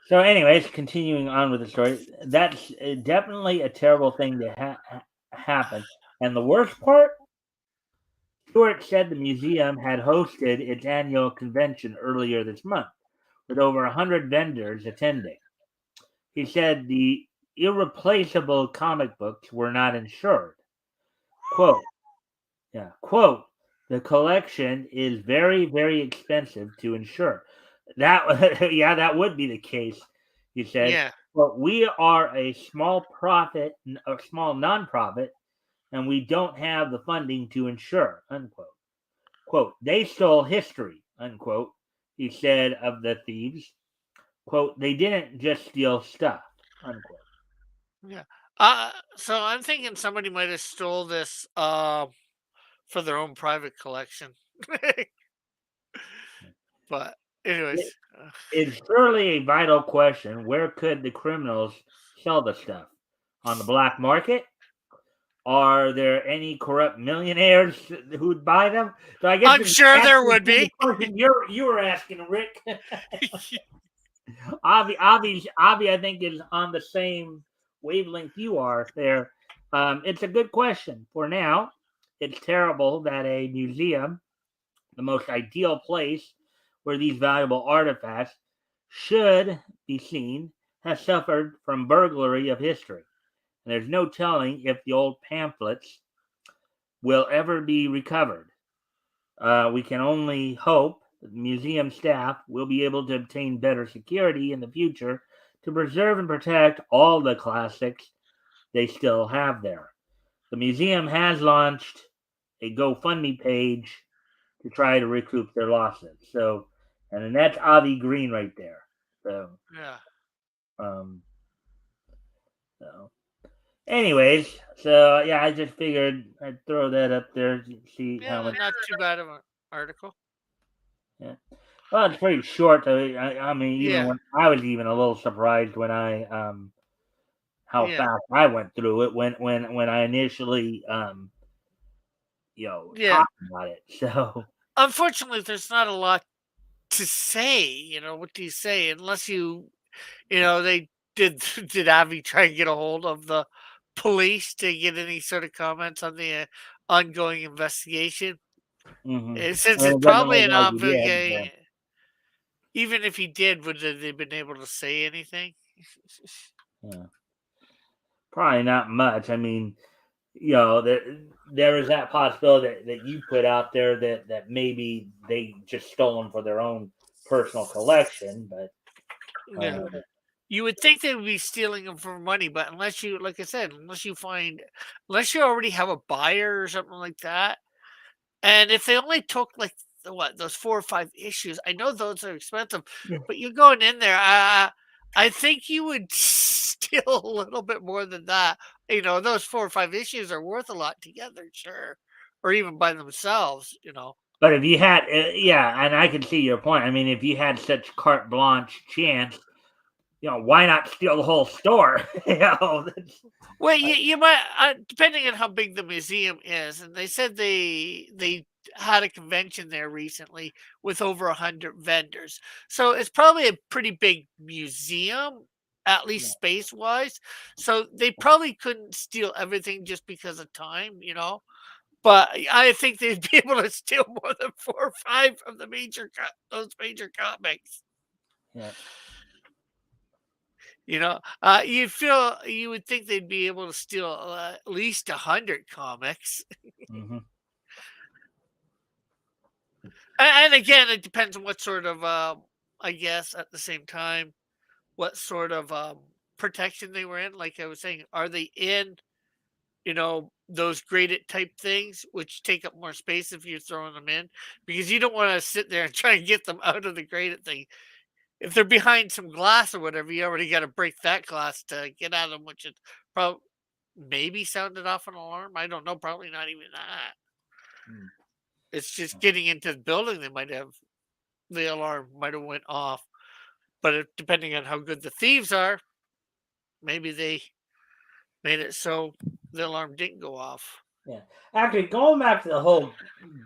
So, anyways, continuing on with the story, that's definitely a terrible thing to happen. And the worst part, Stewart said the museum had hosted its annual convention earlier this month, with over 100 vendors attending. He said the irreplaceable comic books were not insured. Quote, yeah, quote, the collection is very, very expensive to insure. That, yeah, that would be the case, he said. Yeah. But we are a small profit, a small nonprofit, and we don't have the funding to insure, unquote. Quote, they stole history, unquote, he said of the thieves. Quote, they didn't just steal stuff, unquote. Yeah. So I'm thinking somebody might have stole this for their own private collection. But It, anyways, it's surely a vital question. Where could the criminals sell the stuff? On the black market? Are there any corrupt millionaires who'd buy them? So I guess I'm it's sure there asking would the be. question you were asking, Rick. Avi, I think, is on the same wavelength you are there. It's a good question. For now, it's terrible that a museum, the most ideal place where these valuable artifacts should be seen, has suffered from burglary of history. And there's no telling if the old pamphlets will ever be recovered. We can only hope that the museum staff will be able to obtain better security in the future to preserve and protect all the classics they still have there. The museum has launched a GoFundMe page to try to recoup their losses. So, and then that's Avi Green right there. So, Yeah. um, so anyways, so yeah, I just figured I'd throw that up there to see how Yeah, much. not too bad of an article. Yeah. Well, it's pretty short. So I mean, even Yeah. when I was even a little surprised when I how Yeah. fast I went through it when I initially Yeah. talked about it. So Unfortunately, there's not a lot to say. What do you say? Unless they did Avi try and get a hold of the police to get any sort of comments on the ongoing investigation? Since and it's it doesn't probably look an like he did. So, ongoing, even if he did, would they been able to say anything? yeah. Probably not much. I mean, you know, there is that possibility that you put out there that maybe they just stole them for their own personal collection, but Yeah. You would think they would be stealing them for money, but unless you, like I said, unless you already have a buyer or something like that, and if they only took like those 4 or 5 issues, I know those are expensive, but you're going in there. I think you would steal a little bit more than that. Those 4 or 5 issues are worth a lot together, sure, or even by themselves. but if you had, yeah, and I can see your point. I mean, if you had such carte blanche chance, why not steal the whole store? Well, you might, depending on how big the museum is, and they said they had a convention there recently with over 100 vendors, so it's probably a pretty big museum, at Yeah. least space wise. So they probably couldn't steal everything just because of time. But I think they'd be able to steal more than 4 or 5 of those major comics. Yeah. You would think they'd be able to steal at least 100 comics. Mm-hmm. And again, it depends on what sort of, I guess, at the same time, what sort of protection they were in. Like I was saying, are they in, those graded type things, which take up more space if you're throwing them in? Because you don't want to sit there and try and get them out of the graded thing. If they're behind some glass or whatever, you already got to break that glass to get at them, which is probably maybe sounded off an alarm. I don't know. Probably not even that. Mm. It's just getting into the building. The alarm might have went off. But depending on how good the thieves are, maybe they made it so the alarm didn't go off. Yeah. Actually, going back to the whole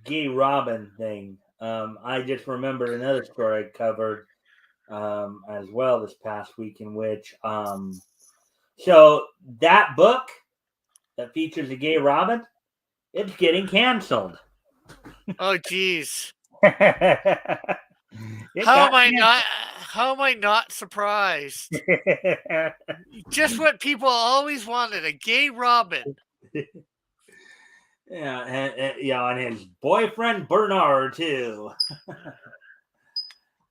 gay Robin thing, I just remembered another story I covered as well this past week, in which so that book that features a gay Robin, it's getting canceled. Oh, geez. It How got am I not? How am I not surprised? canceled. Just what people always wanted—a gay Robin. Yeah, and his boyfriend Bernard too.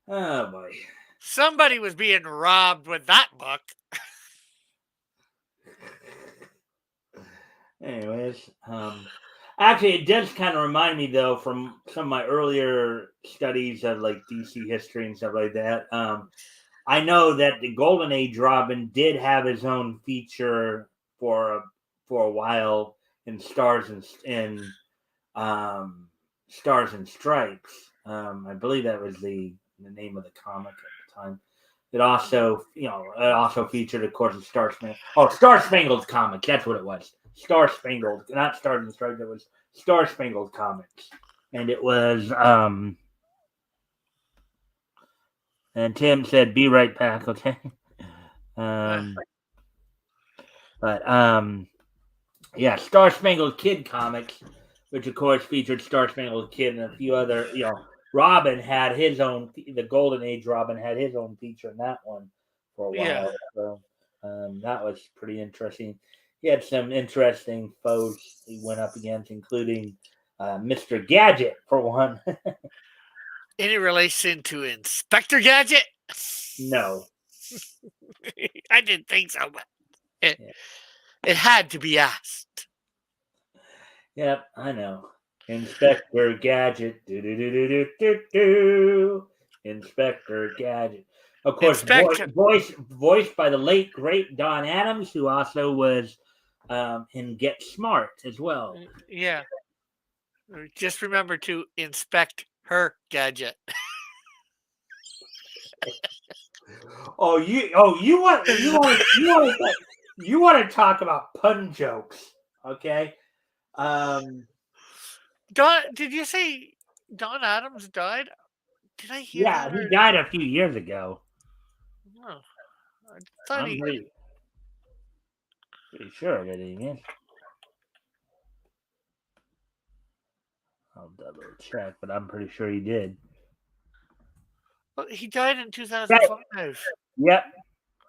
Oh boy. Somebody was being robbed with that book. Anyways, actually, it does kind of remind me though from some of my earlier studies of like DC history and stuff like that. I know that the Golden Age Robin did have his own feature for a while in Stars and Stripes. I believe that was the name of the comic at the time. It also featured, of course, Star Spangled Comics. That's what it was. Star Spangled, not Stars and Stripes. It was Star Spangled Comics, and it was. And Tim said, "Be right back." Okay. But yeah, Star Spangled Kid comics, which of course featured Star Spangled Kid and a few other. Robin had his own. The Golden Age Robin had his own feature in that one for a while. Yeah. So that was pretty interesting. He had some interesting foes he went up against, including Mr. Gadget for one. Any relation to Inspector Gadget? No. I didn't think so, but it had to be asked. Yep, I know. Inspector Gadget. Do do do do do do do. Inspector Gadget. Of course, voiced by the late great Don Adams, who also was in Get Smart as well. Yeah. Just remember to inspect her gadget. You want to talk about pun jokes, okay? Did you say Don Adams died? Did I hear that? Yeah, he died a few years ago. Oh, I thought I'm pretty sure of it, even. I'll double check, but I'm pretty sure he did. Well, he died in 2005. Yep,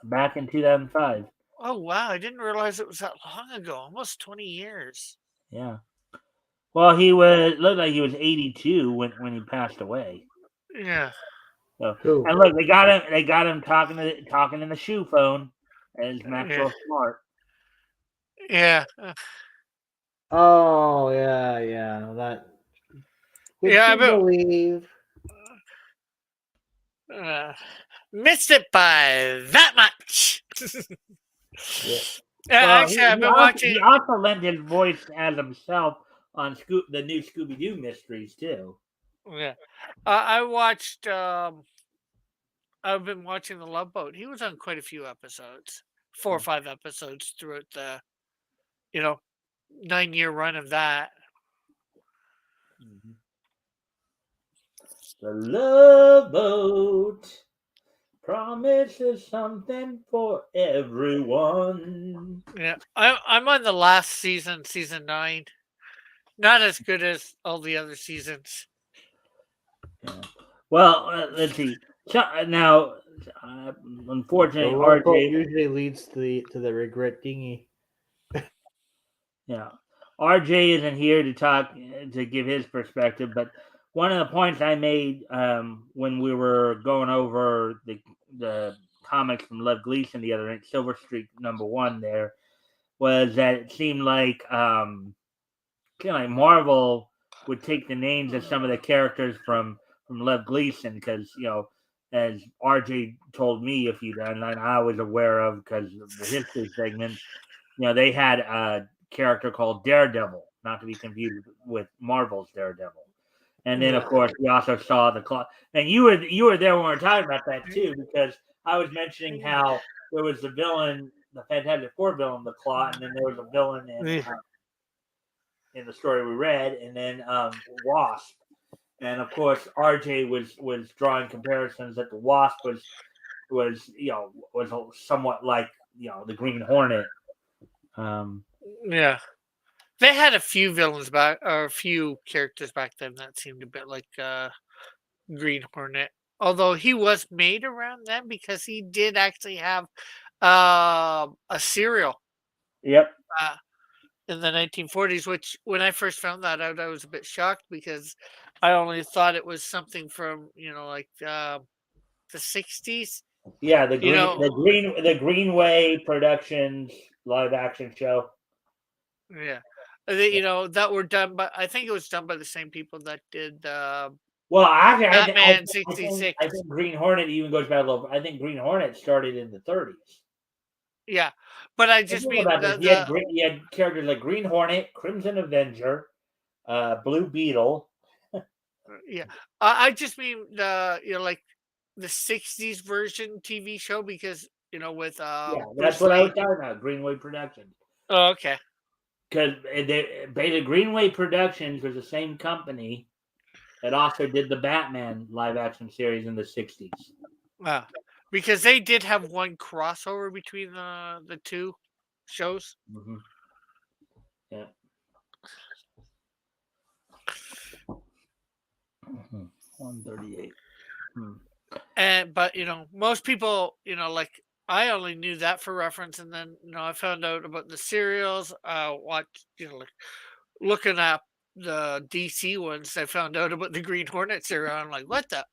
back in 2005. Oh wow! I didn't realize it was that long ago. Almost 20 years. Yeah. Well, he was looked like he was 82 when he passed away. Yeah. So, Who? and look, they got him. They got him talking in the shoe phone as Yeah. Maxwell Smart. Yeah. Oh yeah, yeah. That. Would Yeah. you believe? Missed it by that much. Yeah. Well, Actually, I've he been also watching. he also lent his voice as himself on the new Scooby Doo mysteries too. Yeah. I watched. I've been watching The Love Boat. He was on quite a few episodes, 4 or 5 episodes throughout the, you know, 9 year run of that. Mm-hmm. The Love Boat promises something for everyone. Yeah, I'm on the last season, season 9. Not as good as all the other seasons. Yeah. Well, let's see. So, now, The unfortunately, love boat RJ. usually leads to the regret dinghy. Yeah, RJ isn't here to talk to give his perspective, but one of the points I made when we were going over the comics from Lev Gleason the other night, Silver Streak #1, there was that it seemed like Marvel would take the names of some of the characters from Lev Gleason because as RJ told me a few times, and I was aware of because of the history segments. They had a character called Daredevil, not to be confused with Marvel's Daredevil. And then, of Yeah. course, we also saw the Claw. And you were there when we were talking about that too, because I was mentioning how there was the villain, the Fantastic Four villain, the Claw, and then there was a villain in the story we read, and then Wasp. And of course, RJ was drawing comparisons that the Wasp was somewhat like the Green Hornet. Yeah. They had a few villains back, or a few characters back then that seemed a bit like Green Hornet. Although he was made around then because he did actually have a cereal Yep. uh, in the 1940s, which when I first found that out, I was a bit shocked because I only thought it was something from, like the 60s. Yeah, You know, the Greenway Productions live action show. yeah. That were done by, I think it was done by the same people that did Well, actually, Batman I 66. think Green Hornet even goes back a little. I think Green Hornet started in the 30s. Yeah. But I And just think mean about this: you had characters like Green Hornet, Crimson Avenger, Blue Beetle. yeah. I just mean like the 60s version TV show because, with Yeah, that's Bruce what I was Lee. talking about. Greenway Productions, Oh, okay. because Beta Greenway Productions was the same company that also did the Batman live action series in the 60s. Wow. Because they did have one crossover between the two shows. Mm-hmm. Yeah. 138. Hmm. But most people, like I only knew that for reference, and then I found out about the serials. Watch, like looking at the DC ones, I found out about the Green Hornet serial. I'm like, what the?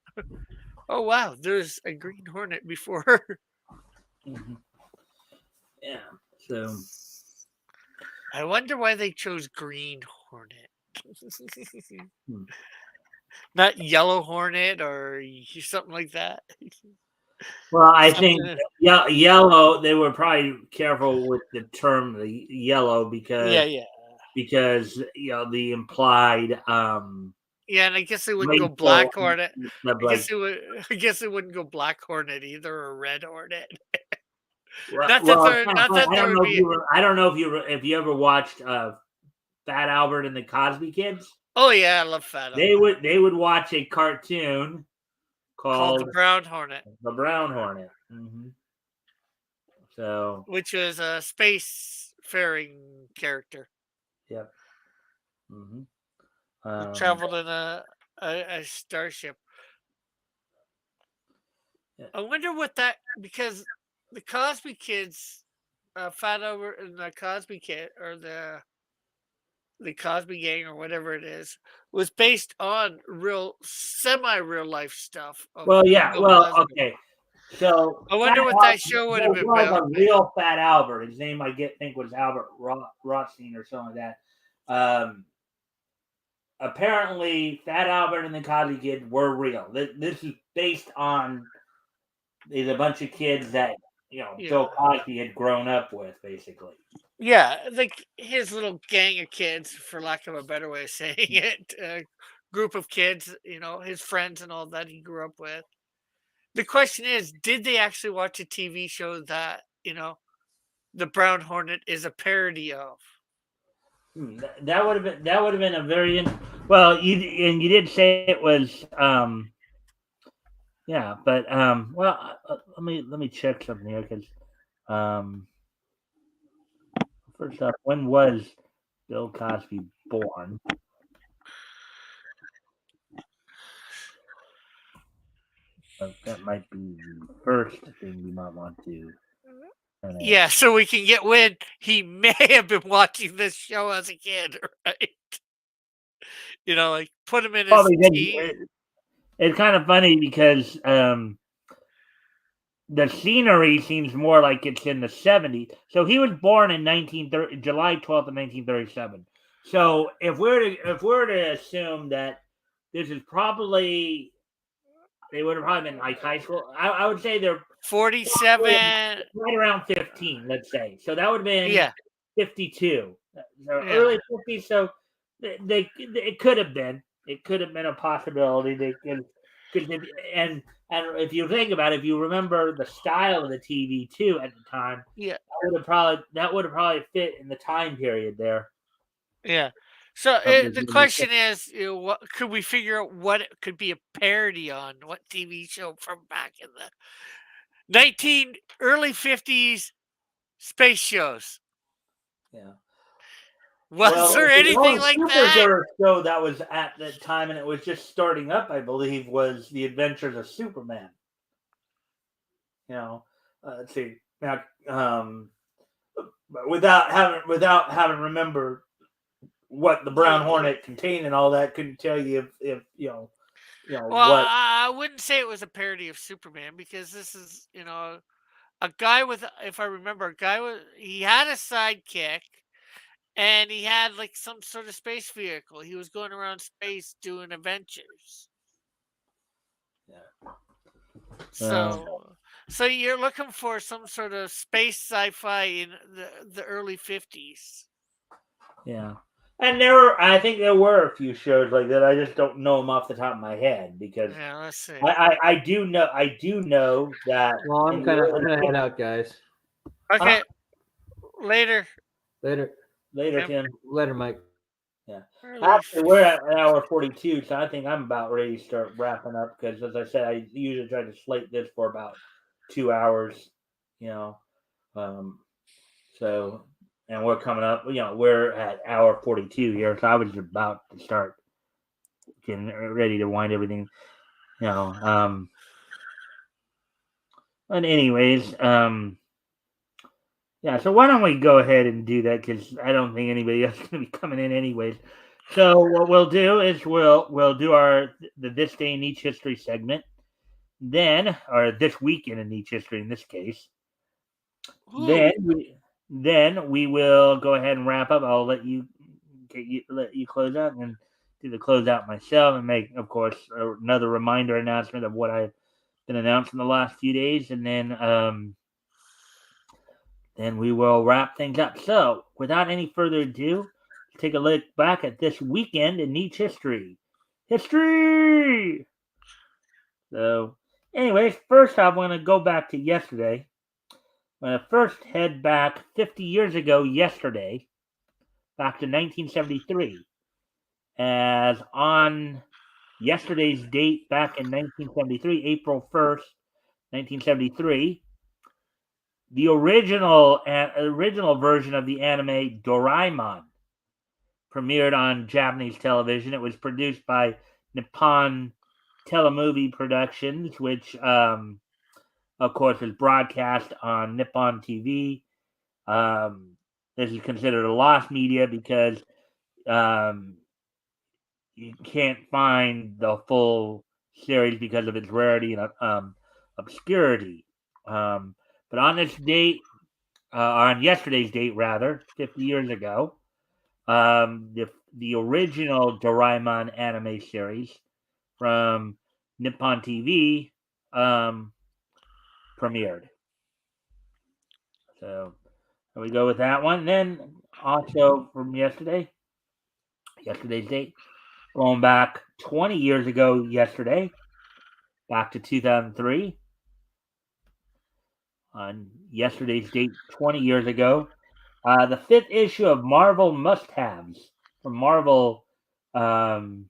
Oh wow, there's a Green Hornet before. Mm-hmm. Yeah. So. I wonder why they chose Green Hornet. Hmm. Not Yellow Hornet or something like that. Well, I think Something. yellow. They were probably careful with the term the yellow Yeah, because yeah. the implied Yeah, and I guess they wouldn't go racial Black Hornet. stuff I like. guess it would. I guess they wouldn't go Black Hornet either, or Red Hornet. Well, Not that well, it's there. kind of Not funny. that there would be. I don't know if you ever watched Fat Albert and the Cosby Kids. Oh yeah, I love Fat Albert. They would watch a cartoon Called the called Brown Hornet, The Brown Hornet. Mm-hmm. So, which is a space-faring character yep. Mm-hmm. who traveled in a starship. Yeah. I wonder what that because the Cosby Kids, Fat Albert and the Cosby Kid, or the Cosby Gang or whatever it is, was based on semi-real life stuff of Well, yeah. Bill Well, Cosby. okay. So I Fat wonder what that show would there have been was about. a real Fat Albert. His name think was Albert Rothstein or something like that. Apparently, Fat Albert and the Cosby Kid were real. This is based on a bunch of kids that Bill Cosby had grown up with, basically. Yeah, like his little gang of kids, for lack of a better way of saying it, group of kids, his friends and all that he grew up with. The question is, did they actually watch a TV show that, the Brown Hornet is a parody of? That would have been a very well. You did say it was yeah, but well, let me check something here because um, first off, when was Bill Cosby born? That might be the first thing we might want to. Yeah, so we can get when he may have been watching this show as a kid, right? Like put him in his teen. It's kind of funny because the scenery seems more like it's in the 70s. So he was born in July 12th of 1937. So if we're to assume that this is probably they would have probably been like high school. I would say they're 47. right around 15, let's say. So that would have been 52. Early 50s. So it could have been. It could have been a possibility. And if you think about it, if you remember the style of the TV too at the time, that would have probably fit in the time period there. Yeah. So the question is, what could we figure out what it could be a parody on? What TV show from back in the early 50s space shows? Yeah. Was there anything like that? Supergirl show that was at that time, and it was just starting up, I believe, was The Adventures of Superman. Let's see. Now, without having remembered what the Brown Hornet contained and all that, couldn't tell you if Well, what. I wouldn't say it was a parody of Superman because this is, a guy with, if I remember, he had a sidekick and he had like some sort of space vehicle. He was going around space doing adventures. Yeah. So you're looking for some sort of space sci-fi in the early 50s. Yeah. And I think there were a few shows like that. I just don't know them off the top of my head because let's see. I do know that. Well, I'm gonna head out, guys. Okay. Later, Tim. Later, Mike. Yeah. Actually, we're at hour 42, so I think I'm about ready to start wrapping up because, as I said, I usually try to slate this for about 2 hours. So. And we're coming up, we're at hour 42 here, so I was about to start getting ready to wind everything, And anyways, yeah, so why don't we go ahead and do that because I don't think anybody else is going to be coming in anyways. So what we'll do is we'll do the This Day in Each History segment, then, or This Weekend in Each History in this case. Ooh. Then we will go ahead and wrap up. I'll let you close out and do the closeout myself and make, of course, another reminder announcement of what I've been announced in the last few days, and then we will wrap things up. So, without any further ado, take a look back at this weekend in Nietzsche history. History! So, anyways, first off, I'm going to go back to yesterday. I'm going to first head back 50 years ago yesterday, back to 1973. As on yesterday's date, back in 1973, April 1st, 1973, the original version of the anime Doraemon premiered on Japanese television. It was produced by Nippon Telemovie Productions, which, of course, was broadcast on Nippon TV. This is considered a lost media because um, you can't find the full series because of its rarity and obscurity. But on this date, on yesterday's date rather, 50 years ago, the original Doraemon anime series from Nippon TV premiered. So there we go with that one. Then also from yesterday's date, going back 20 years ago yesterday, back to 2003. On yesterday's date, 20 years ago, the fifth issue of Marvel Must-Haves from um,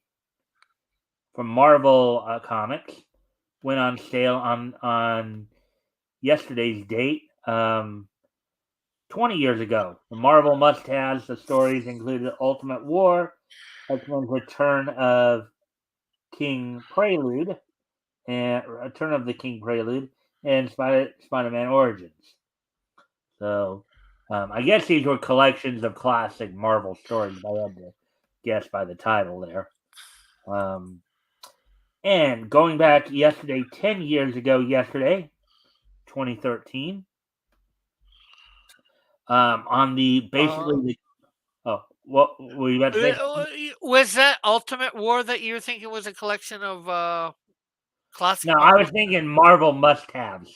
Marvel Comics went on sale on yesterday's date. 20 years ago, the Marvel Must-Haves. The stories included Ultimate War, X-Men's Return of King Prelude, and Return of the King Prelude, and Spider-Man Origins. So, I guess these were collections of classic Marvel stories. I had to guess by the title there. And going back yesterday, 10 years ago, yesterday, 2013, on the basically what were you about to say? Was that Ultimate War that you were thinking was a collection of classic No, I Marvel? was thinking Marvel Must-Haves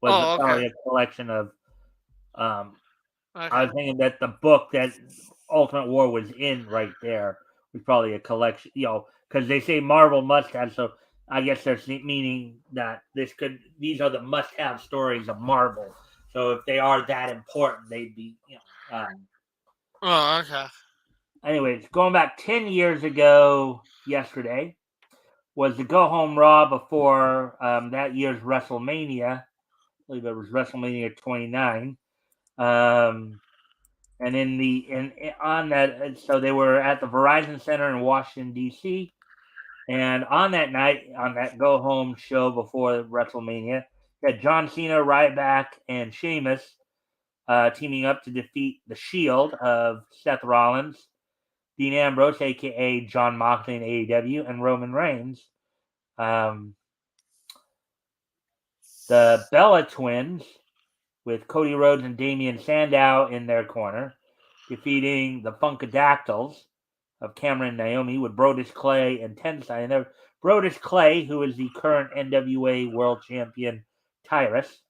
was Oh, probably okay. a collection of. Um, I Okay. was thinking that the book that Ultimate War was in right there was probably a collection, because they say Marvel Must-Have, so I guess there's meaning that these are the must-have stories of Marvel. So if they are that important, they'd be, Oh, okay. anyways, going back 10 years ago yesterday was the Go Home Raw before that year's WrestleMania. I believe it was WrestleMania 29. And on that, so they were at the Verizon Center in Washington D.C. And on that night, on that go home show before WrestleMania, had John Cena, Ryback, and Sheamus teaming up to defeat the Shield of Seth Rollins, Dean Ambrose, aka John Moxley in AEW, and Roman Reigns. The Bella Twins, with Cody Rhodes and Damian Sandow in their corner, defeating the Funkadactyls of Cameron and Naomi with Brodus Clay and Tensai. And there, Brodus Clay, who is the current NWA World Champion Tyrus.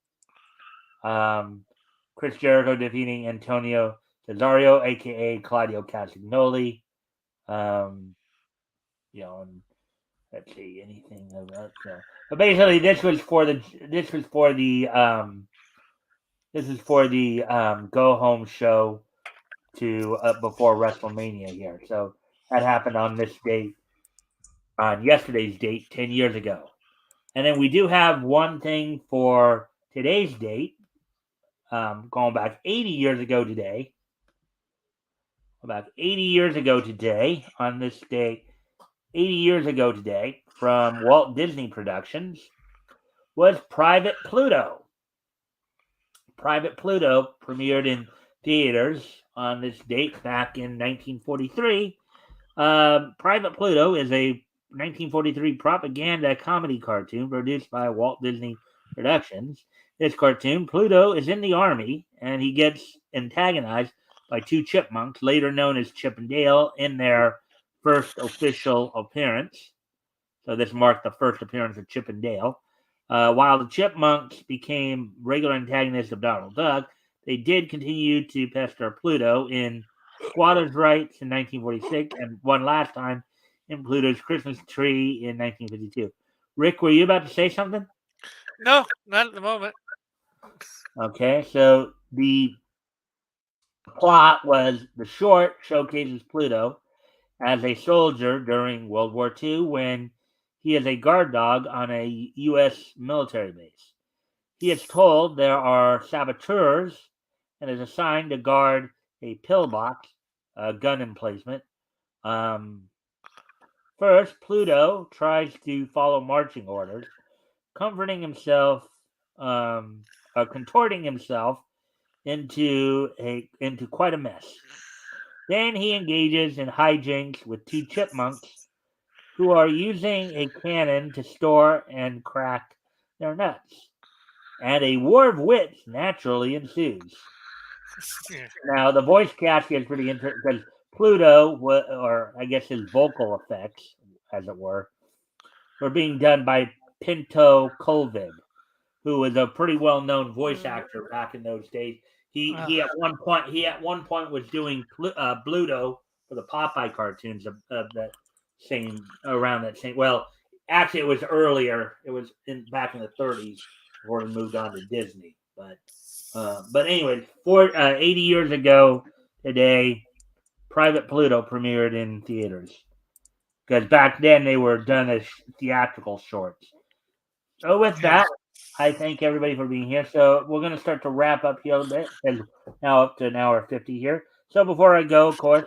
Chris Jericho defeating Antonio Cesario, aka Claudio Castagnoli. And let's see anything about so. But basically, this is for the go home show to before WrestleMania here. So that happened on this date, on yesterday's date, 10 years ago. And then we do have one thing for today's date, going back 80 years ago today. About 80 years ago today, on this day, 80 years ago today, from Walt Disney Productions, was Private Pluto. Private Pluto premiered in theaters on this date back in 1943. Private Pluto is a 1943 propaganda comedy cartoon produced by Walt Disney Productions. This cartoon, Pluto is in the army and he gets antagonized by two chipmunks, later known as Chip and Dale, in their first official appearance. So this marked the first appearance of Chip and Dale. While the chipmunks became regular antagonists of Donald Duck, they did continue to pester Pluto in Squatters' Rights in 1946 and one last time in Pluto's Christmas Tree in 1952. Rick, were you about to say something? No, not at the moment. Okay, so the plot was the short showcases Pluto as a soldier during World War II when he is a guard dog on a U.S. military base. He is told there are saboteurs and is assigned to guard a pillbox, a gun emplacement. First, Pluto tries to follow marching orders, comforting himself, contorting himself into quite a mess. Then he engages in hijinks with two chipmunks who are using a cannon to store and crack their nuts. And a war of wits naturally ensues. Now, the voice casting is pretty interesting because Pluto, or I guess his vocal effects, as it were being done by Pinto Colvin, who was a pretty well known voice actor back in those days. He at one point was doing Bluto for the Popeye cartoons of that same around that same. Well, actually, it was earlier. It was back in the 30s before he moved on to Disney. But anyway, 80 years ago today, Private Pluto premiered in theaters because back then they were done as theatrical shorts. So with that, I thank everybody for being here. So we're going to start to wrap up here a little bit because now up to an hour 50 here. So before I go, of course,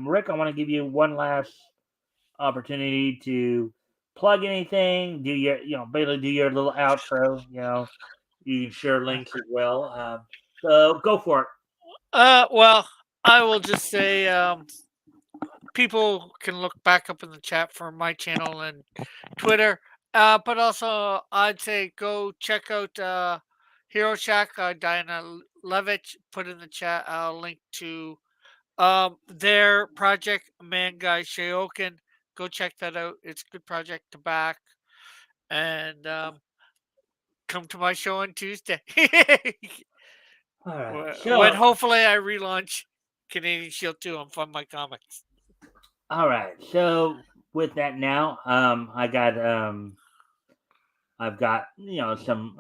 Rick, I want to give you one last opportunity to plug anything, do your, basically do your little outro. You can share links as well. So go for it. Well, I will just say people can look back up in the chat for my channel and Twitter. But also, I'd say go check out Hero Shack. Diana Levitch put in the chat a link to their project, Manga Shaoken. Go check that out. It's a good project to back. And come to my show on Tuesday. All right. When hopefully I relaunch Canadian Shield 2 on Fun My Comics. All right. So with that now, I've got some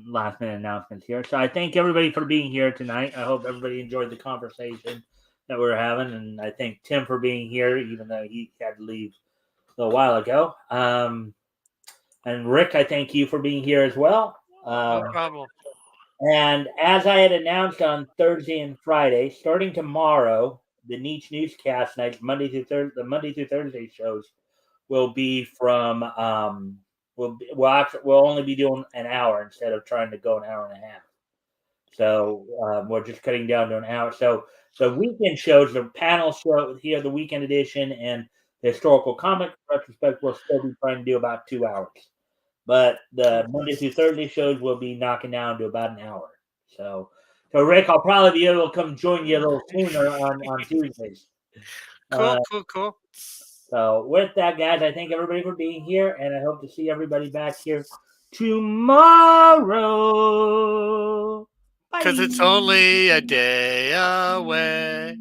last minute announcements here. So I thank everybody for being here tonight. I hope everybody enjoyed the conversation that we were having, and I thank Tim for being here, even though he had to leave a little while ago. And Rick, I thank you for being here as well. No problem. And as I had announced on Thursday and Friday, starting tomorrow, the Niche Newscast nights, the Monday through Thursday shows will be from we'll only be doing an hour instead of trying to go an hour and a half. So we're just cutting down to an hour. So the weekend shows, the panel show here, the weekend edition, and the historical comic retrospect, we'll still be trying to do about 2 hours. But the Monday through Thursday shows will be knocking down to about an hour. So Rick, I'll probably be able to come join you a little sooner on Tuesdays. Cool. So with that, guys, I thank everybody for being here, and I hope to see everybody back here tomorrow. Because it's only a day away.